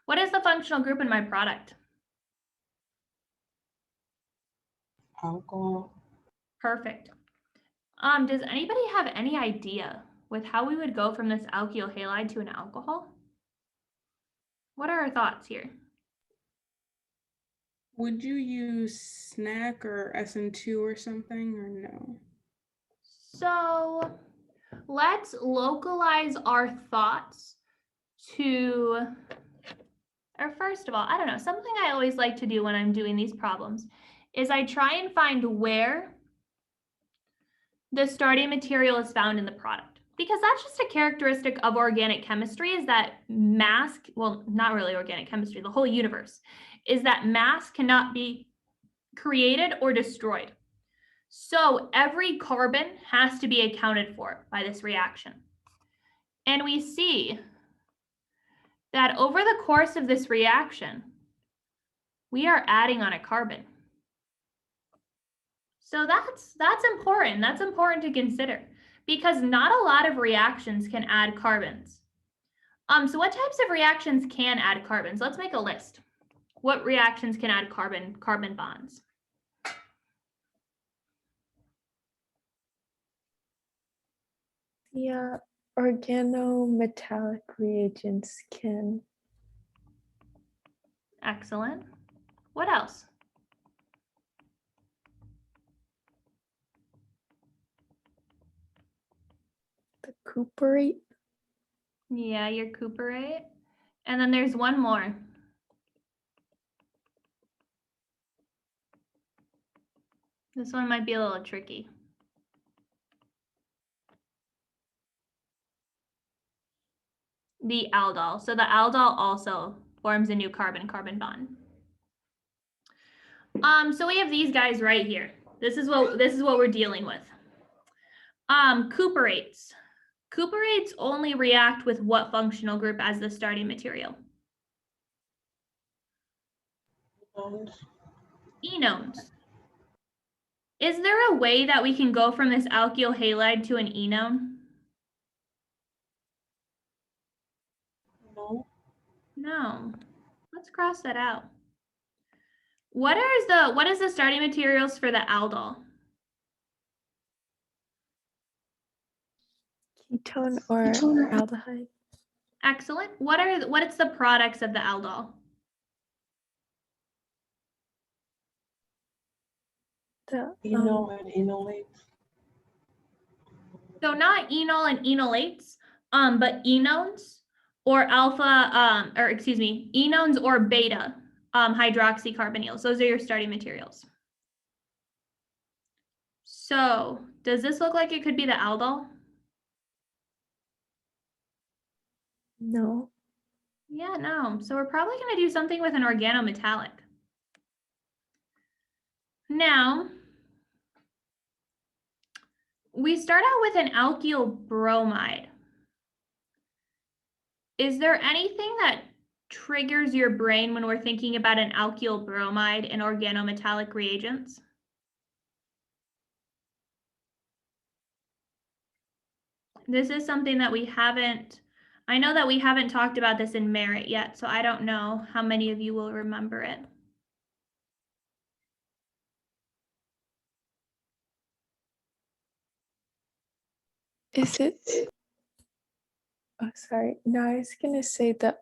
What is the functional group in my product? Alcohol. Perfect. Does anybody have any idea with how we would go from this alkyl halide to an alcohol? What are our thoughts here? Would you use SNAC or SN2 or something, or no? So let's localize our thoughts to, or first of all, I don't know, something I always like to do when I'm doing these problems is I try and find where the starting material is found in the product, because that's just a characteristic of organic chemistry, is that mass, well, not really organic chemistry, the whole universe, is that mass cannot be created or destroyed. So every carbon has to be accounted for by this reaction. And we see that over the course of this reaction, we are adding on a carbon. So that's important. That's important to consider because not a lot of reactions can add carbons. So what types of reactions can add carbons? Let's make a list. What reactions can add carbon bonds? The organometallic reagents can. Excellent. What else? The cuprate. Yeah, your cuprate. And then there's one more. This one might be a little tricky. The aldol. So the aldol also forms a new carbon-carbon bond. So we have these guys right here. This is what we're dealing with. Cuprates. Cuprates only react with what functional group as the starting material? Enones. Is there a way that we can go from this alkyl halide to an enone? No. No. Let's cross that out. What is the starting materials for the aldol? Ketone or aldehyde? Excellent. What is the products of the aldol? The Enol and enolates. So not enol and enolates, but enones or alpha, or excuse me, enones or beta hydroxycarbonyls. Those are your starting materials. So does this look like it could be the aldol? No. Yeah, no. So we're probably going to do something with an organometallic. Now, we start out with an alkyl bromide. Is there anything that triggers your brain when we're thinking about an alkyl bromide and organometallic reagents? This is something that we haven't, I know that we haven't talked about this in merit yet, so I don't know how many of you will remember it. Is it? Oh, sorry. No, I was gonna say the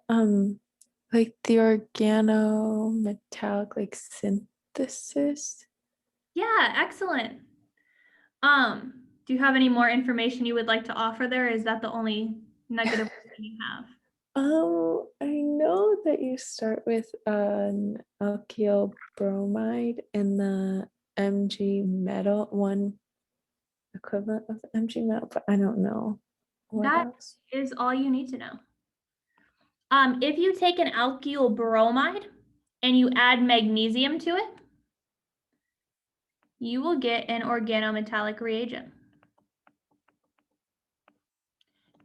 like the organometallic like synthesis. Yeah, excellent. Do you have any more information you would like to offer there? Is that the only negative thing you have? I know that you start with an alkyl bromide and the Mg metal, one equivalent of Mg metal, but I don't know what That else. is all you need to know. If you take an alkyl bromide and you add magnesium to it, you will get an organometallic reagent.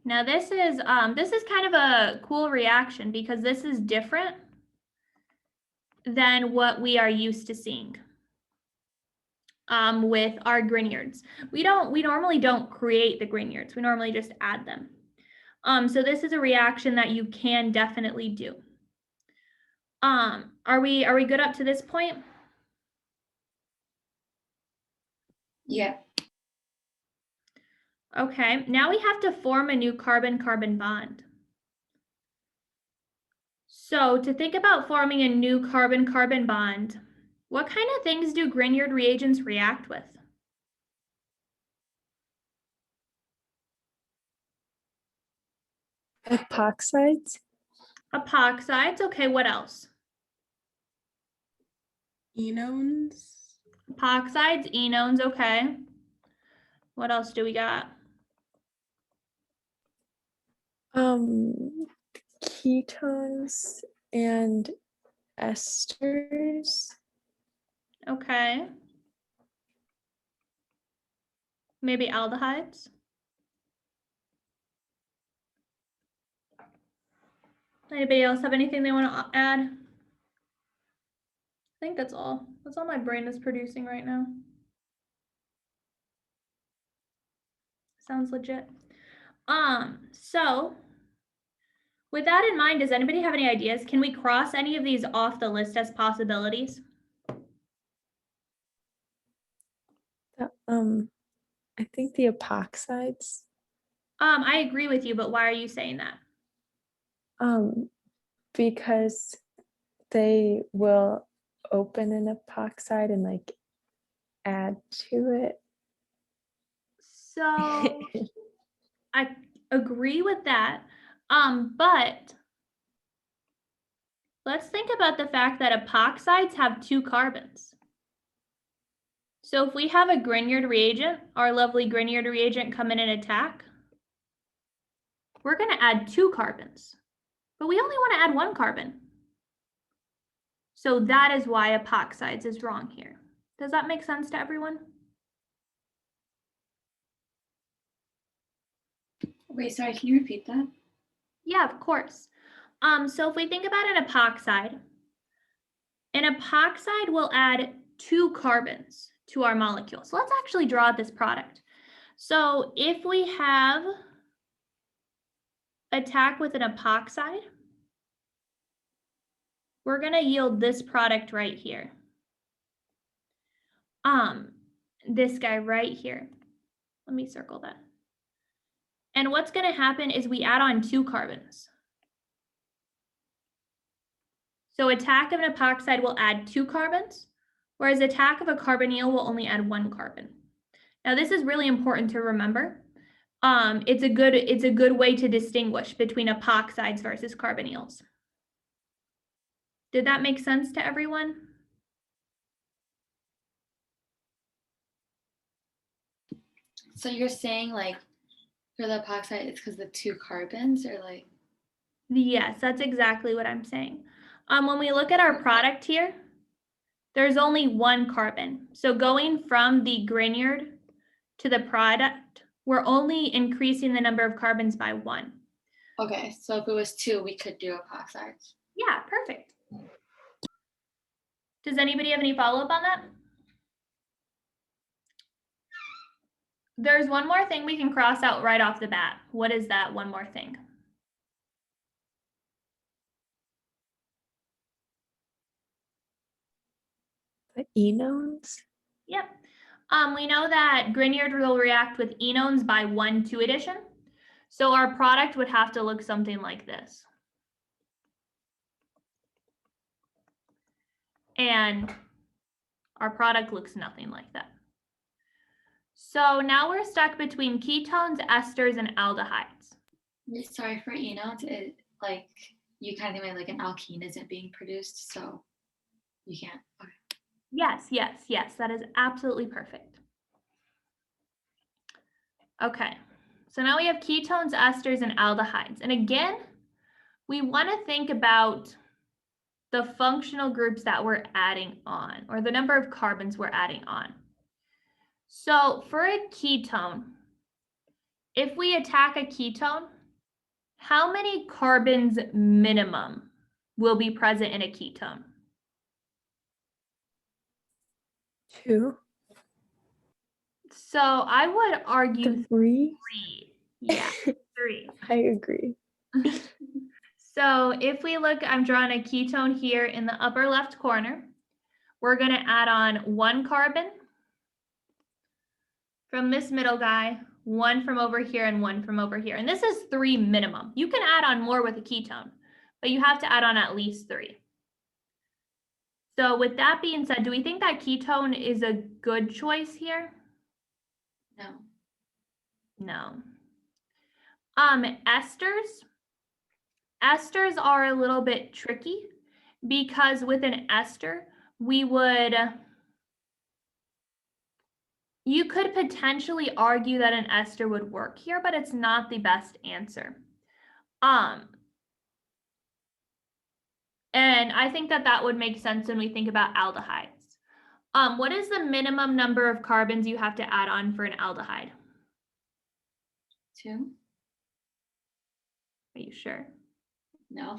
Now this is kind of a cool reaction because this is different than what we are used to seeing with our Grignards. We normally don't create the Grignards. We normally just add them. So this is a reaction that you can definitely do. Are we good up to this point? Yeah. Okay, now we have to form a new carbon-carbon bond. So to think about forming a new carbon-carbon bond, what kind of things do Grignard reagents react with? Epoxides? Epoxides, okay, what else? Enones? Epoxides, enones, okay. What else do we got? Ketones and esters. Okay. Maybe aldehydes? Anybody else have anything they want to add? I think that's all. That's all my brain is producing right now. Sounds legit. So with that in mind, does anybody have any ideas? Can we cross any of these off the list as possibilities? I think the epoxides. I agree with you, but why are you saying that? Because they will open an epoxide and like add to it. So I agree with that. But let's think about the fact that epoxides have 2 carbons. So if we have a Grignard reagent, our lovely Grignard reagent come in and attack, we're going to add 2 carbons, but we only want to add 1 carbon. So that is why epoxides is wrong here. Does that make sense to everyone? Wait, sorry, can you repeat that? Yeah, of course. So if we think about an epoxide, An epoxide will add 2 carbons to our molecule. So let's actually draw out this product. So if we have attack with an epoxide, we're going to yield this product right here. This guy right here. Let me circle that. And what's going to happen is we add on 2 carbons. So attack of an epoxide will add 2 carbons, whereas attack of a carbonyl will only add 1 carbon. Now this is really important to remember. It's a good way to distinguish between epoxides versus carbonyls. Did that make sense to everyone? So you're saying like for the epoxide, it's because the 2 carbons or like? Yes, that's exactly what I'm saying. When we look at our product here, there's only 1 carbon. So going from the Grignard to the product, we're only increasing the number of carbons by 1. Okay, so if it was 2, we could do epoxides. Yeah, perfect. Does anybody have any follow-up on that? There's one more thing we can cross out right off the bat. What is that one more thing? The enones? Yep. We know that Grignard will react with enones by 1,2 addition. So our product would have to look something like this. And our product looks nothing like that. So now we're stuck between ketones, esters, and aldehydes. Sorry, for enones, it like you kind of think like an alkene isn't being produced, so you can't. Okay. Yes, yes, yes, that is absolutely perfect. Okay, so now we have ketones, esters, and aldehydes. And again, we want to think about the functional groups that we're adding on, or the number of carbons we're adding on. So for a ketone, if we attack a ketone, how many carbons minimum will be present in a ketone? 2. So I would argue 3. 3. Yeah, 3. I agree. So if we look, I'm drawing a ketone here in the upper left corner. We're going to add on 1 carbon from this middle guy, 1 from over here, and 1 from over here. And this is 3 minimum. You can add on more with a ketone, but you have to add on at least 3. So with that being said, do we think that ketone is a good choice here? No. No. Esters are a little bit tricky because with an ester, you could potentially argue that an ester would work here, but it's not the best answer. And I think that would make sense when we think about aldehydes. What is the minimum number of carbons you have to add on for an aldehyde? 2. Are you sure? No.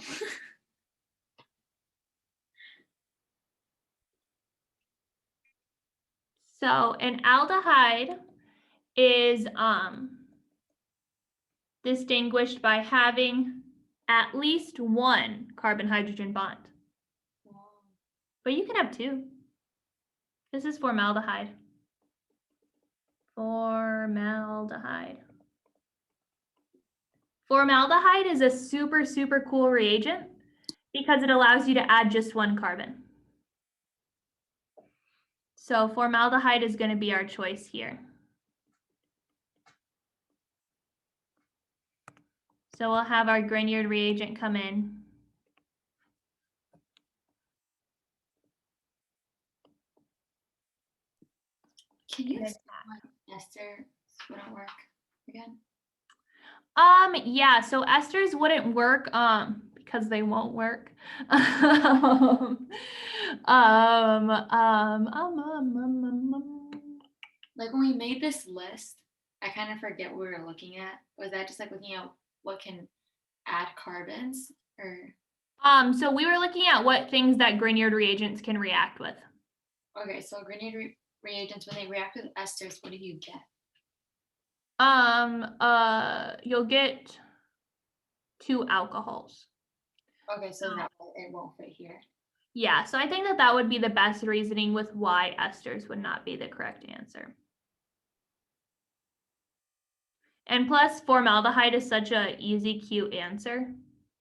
So an aldehyde is distinguished by having at least 1 carbon-hydrogen bond. But you can have 2. This is formaldehyde. Formaldehyde. Formaldehyde is a super, super cool reagent because it allows you to add just 1 carbon. So formaldehyde is going to be our choice here. So we'll have our Grignard reagent come in. Can you explain why esters wouldn't work again? Yeah, so esters wouldn't work because they won't work. Like when we made this list, I kind of forget what we were looking at. Was that just like looking at what can add carbons or? So we were looking at what things that Grignard reagents can react with. Okay, so Grignard reagents, when they react with esters, what do you get? You'll get 2 alcohols. Okay, so that it won't fit here. Yeah, so I think that that would be the best reasoning with why esters would not be the correct answer. And plus, formaldehyde is such a easy, cute answer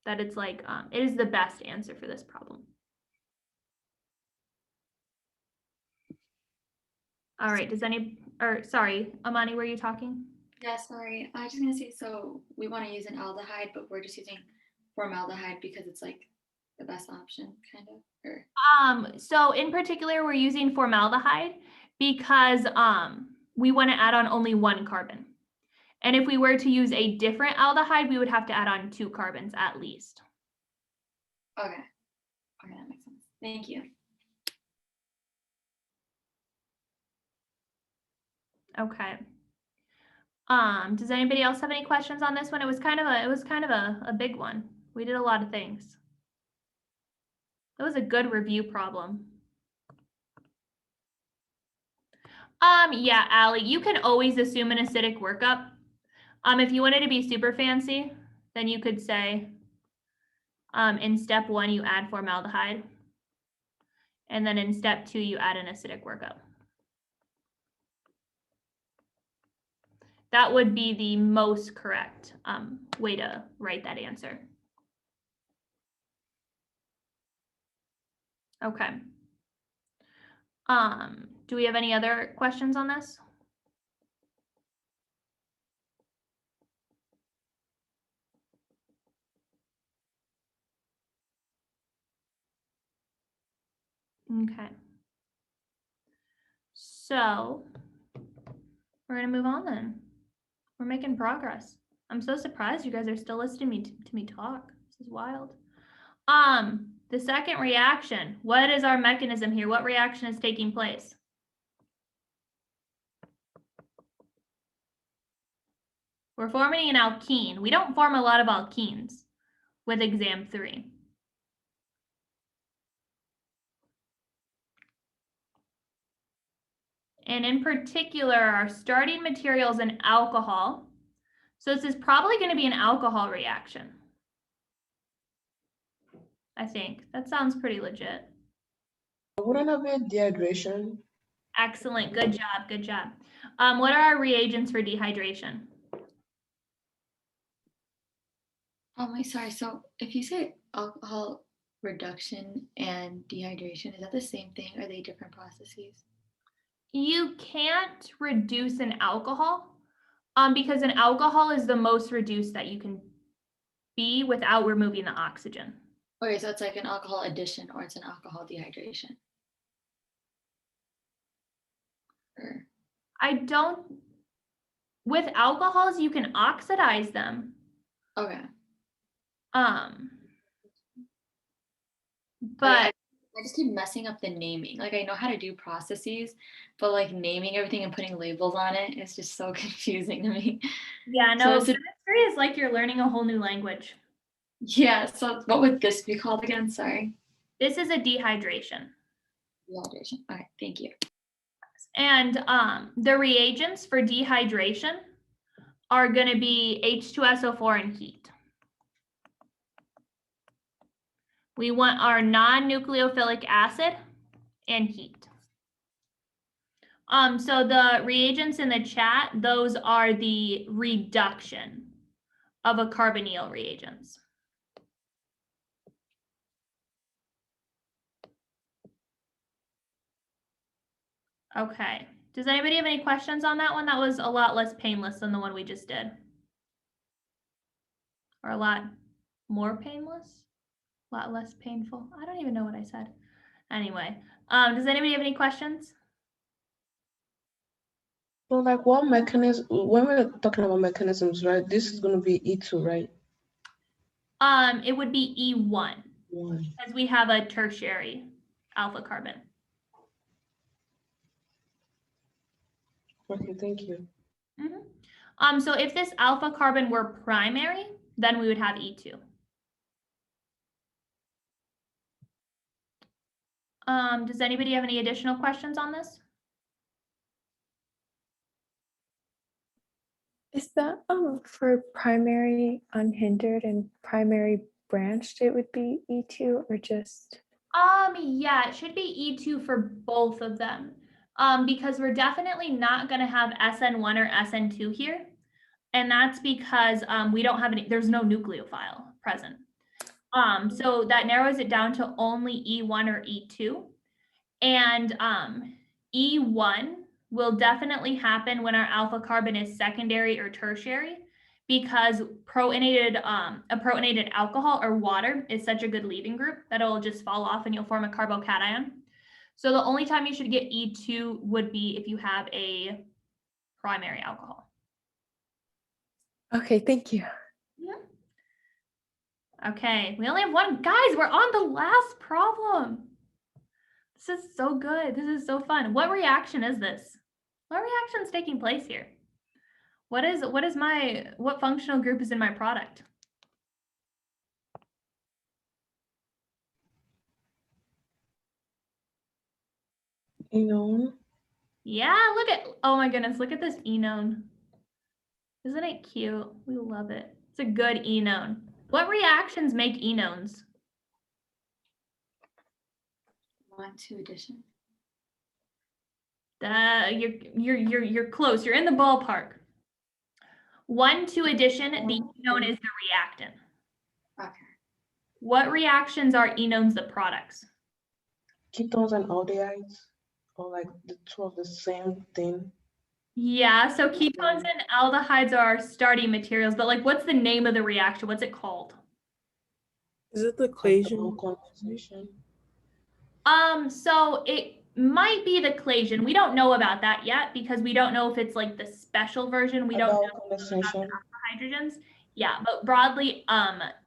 that it's like, it is the best answer for this problem. All right, sorry, Amani, were you talking? Yeah, sorry. I was just gonna say, so we want to use an aldehyde, but we're just using formaldehyde because it's like the best option, kind of. Or So in particular, we're using formaldehyde because we want to add on only 1 carbon. And if we were to use a different aldehyde, we would have to add on 2 carbons at least. okay, okay, that makes sense. Thank you. Okay. Does anybody else have any questions on this one? It was kind of a big one. We did a lot of things. It was a good review problem. Yeah, Allie, you can always assume an acidic workup. If you wanted to be super fancy, then you could say, in step 1, you add formaldehyde. And then in step 2, you add an acidic workup. That would be the most correct way to write that answer. Okay. Do we have any other questions on this? Okay. So we're gonna move on then. We're making progress. I'm so surprised you guys are still listening to me talk. This is wild. The second reaction, what is our mechanism here? What reaction is taking place? We're forming an alkene. We don't form a lot of alkenes with exam 3. And in particular, our starting material is an alcohol. So this is probably going to be an alcohol reaction. I think that sounds pretty legit. Wouldn't it be dehydration? Excellent. Good job. Good job. What are our reagents for dehydration? Oh my, sorry. So if you say alcohol reduction and dehydration, is that the same thing? Are they different processes? You can't reduce an alcohol because an alcohol is the most reduced that you can be without removing the oxygen. Okay, so it's like an alcohol addition or it's an alcohol dehydration. Or... With alcohols, you can oxidize them. Okay. But I just keep messing up the naming. Like I know how to do processes, but like naming everything and putting labels on it is just so confusing to me. Yeah, no, so chemistry is like you're learning a whole new language. Yeah, so what would this be called again? Sorry. This is a dehydration. Dehydration. Okay, thank you. And the reagents for dehydration are going to be H2SO4 and heat. We want our non-nucleophilic acid and heat. So the reagents in the chat, those are the reduction of a carbonyl reagents. Okay. Does anybody have any questions on that one? That was a lot less painless than the one we just did. Or a lot more painless? A lot less painful. I don't even know what I said. Anyway, does anybody have any questions? So like what mechanism, when we're talking about mechanisms, right, this is going to be E2, right? It would be E1 because we have a tertiary alpha carbon. Okay, thank you. Mm-hmm. So if this alpha carbon were primary, then we would have E2. Does anybody have any additional questions on this? Is that for primary unhindered and primary branched, it would be E2 or just? Yeah, it should be E2 for both of them. Because we're definitely not gonna have SN1 or SN2 here. And that's because we don't have any, there's no nucleophile present. So that narrows it down to only E1 or E2. And E1 will definitely happen when our alpha carbon is secondary or tertiary, because a protonated alcohol or water is such a good leaving group that it'll just fall off and you'll form a carbocation. So the only time you should get E2 would be if you have a primary alcohol. Okay, thank you. Yeah. Okay, we only have one. Guys, we're on the last problem. This is so good. This is so fun. What reaction is this? What reaction is taking place here? What functional group is in my product? Enone. Yeah, oh my goodness, look at this enone. Isn't it cute? We love it. It's a good enone. What reactions make enones? 1,2 addition. You're close. You're in the ballpark. 1,2 addition, the enone is the reactant. Okay. What reactions are enones the products? Ketones and aldehydes, or like the two of the same thing. Yeah, so ketones and aldehydes are our starting materials, but like, what's the name of the reaction? What's it called? Is it the equation? Condensation. So it might be the Clasian. We don't know about that yet because we don't know if it's like the special version. We don't know about the hydrogens. Yeah, but broadly,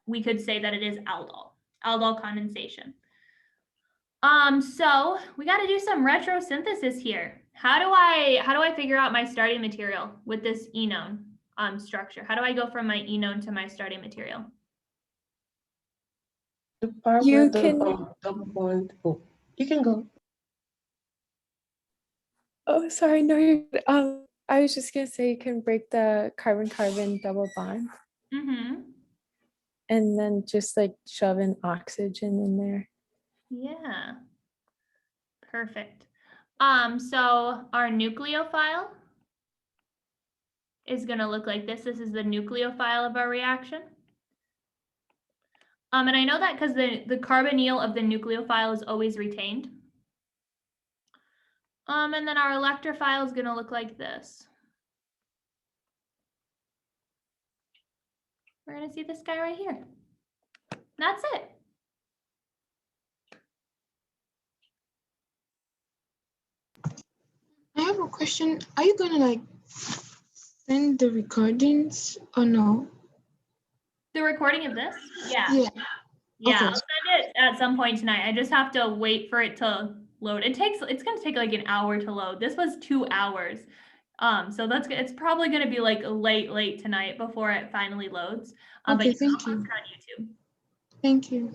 we could say that it is aldol condensation. So we got to do some retrosynthesis here. How do I figure out my starting material with this enone structure? How do I go from my enone to my starting material? The part You where the can- double bond. Oh, you can go. Oh, sorry, no, you're good. I was just gonna say you can break the carbon-carbon double bond Mm-hmm. and then just like shove in oxygen in there. Yeah. Perfect. So our nucleophile is going to look like this. This is the nucleophile of our reaction. And I know that because the carbonyl of the nucleophile is always retained. And then our electrophile is going to look like this. We're going to see this guy right here. That's it. I have a question. Are you gonna like send the recordings or no? The recording of this? Yeah. Yeah. Yeah, Okay. I'll send it at some point tonight. I just have to wait for it to load. It's going to take like an hour to load. This was 2 hours. So it's probably going to be like late tonight before it finally loads. Okay, but thank you. On YouTube. Thank you.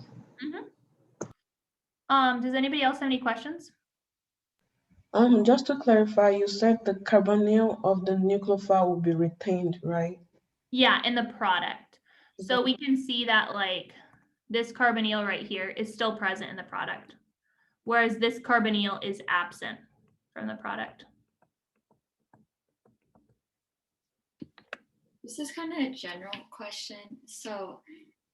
Does anybody else have any questions? Just to clarify, you said the carbonyl of the nucleophile will be retained, right? Yeah, in the product. So we can see that like this carbonyl right here is still present in the product, whereas this carbonyl is absent from the product. This is kind of a general question. So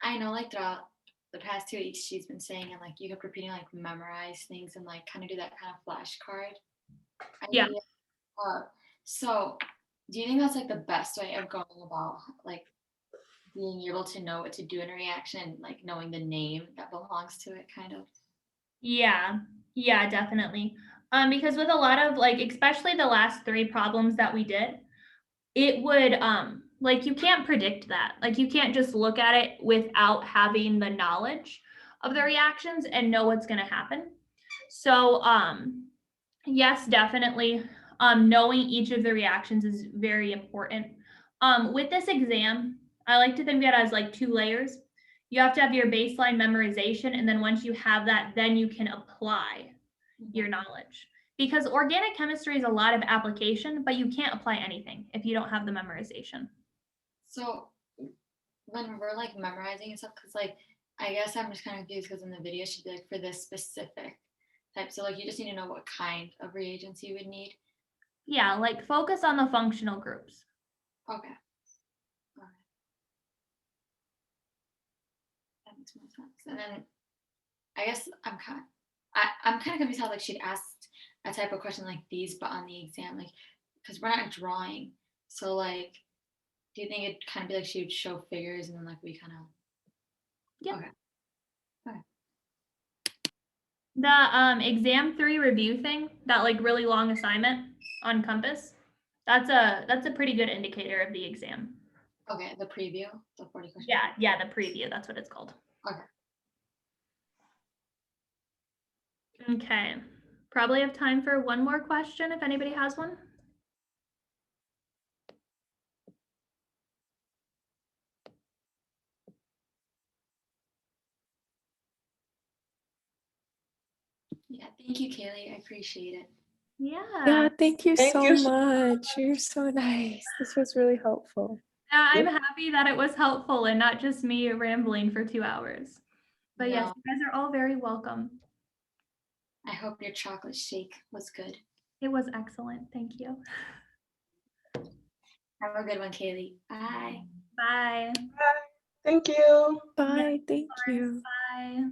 I know like throughout the past 2 weeks, she's been saying, and like you kept repeating, like memorize things and like kind of do that kind of flashcard. Yeah. So do you think that's like the best way of going about like being able to know what to do in a reaction, like knowing the name that belongs to it kind of? Yeah, definitely. Because with a lot of like, especially the last 3 problems that we did, it would, like you can't predict that. Like you can't just look at it without having the knowledge of the reactions and know what's going to happen. So, yes, definitely. Knowing each of the reactions is very important. With this exam, I like to think of it as like 2 layers. You have to have your baseline memorization, and then once you have that, then you can apply your knowledge. Because organic chemistry is a lot of application, but you can't apply anything if you don't have the memorization. So when we're like memorizing and stuff, because like I guess I'm just kind of confused because in the video she'd be like for this specific type. So like you just need to know what kind of reagents you would need. Yeah, like focus on the functional groups. Okay. Alright. That makes more sense. And then I guess I'm kind of confused how like she'd asked a type of question like these, but on the exam, like because we're not drawing. So like, do you think it'd kind of be like she would show figures and then like we kind of Yeah. Okay. Okay. The exam 3 review thing, that like really long assignment on Compass, that's a pretty good indicator of the exam. Okay, the preview, the 40 questions. Yeah, the preview, that's what it's called. Okay. Okay, probably have time for one more question if anybody has one. Yeah, thank you, Kaylee. I appreciate it. Yeah, thank you Thank so you so much. You're so nice. This was really helpful. I'm happy that it was helpful and not just me rambling for 2 hours. But yes, No. you guys are all very welcome. I hope your chocolate shake was good. It was excellent. Thank you. Have a good one, Kaylee. Bye. Bye. Thank you. Bye. Thank you. Bye.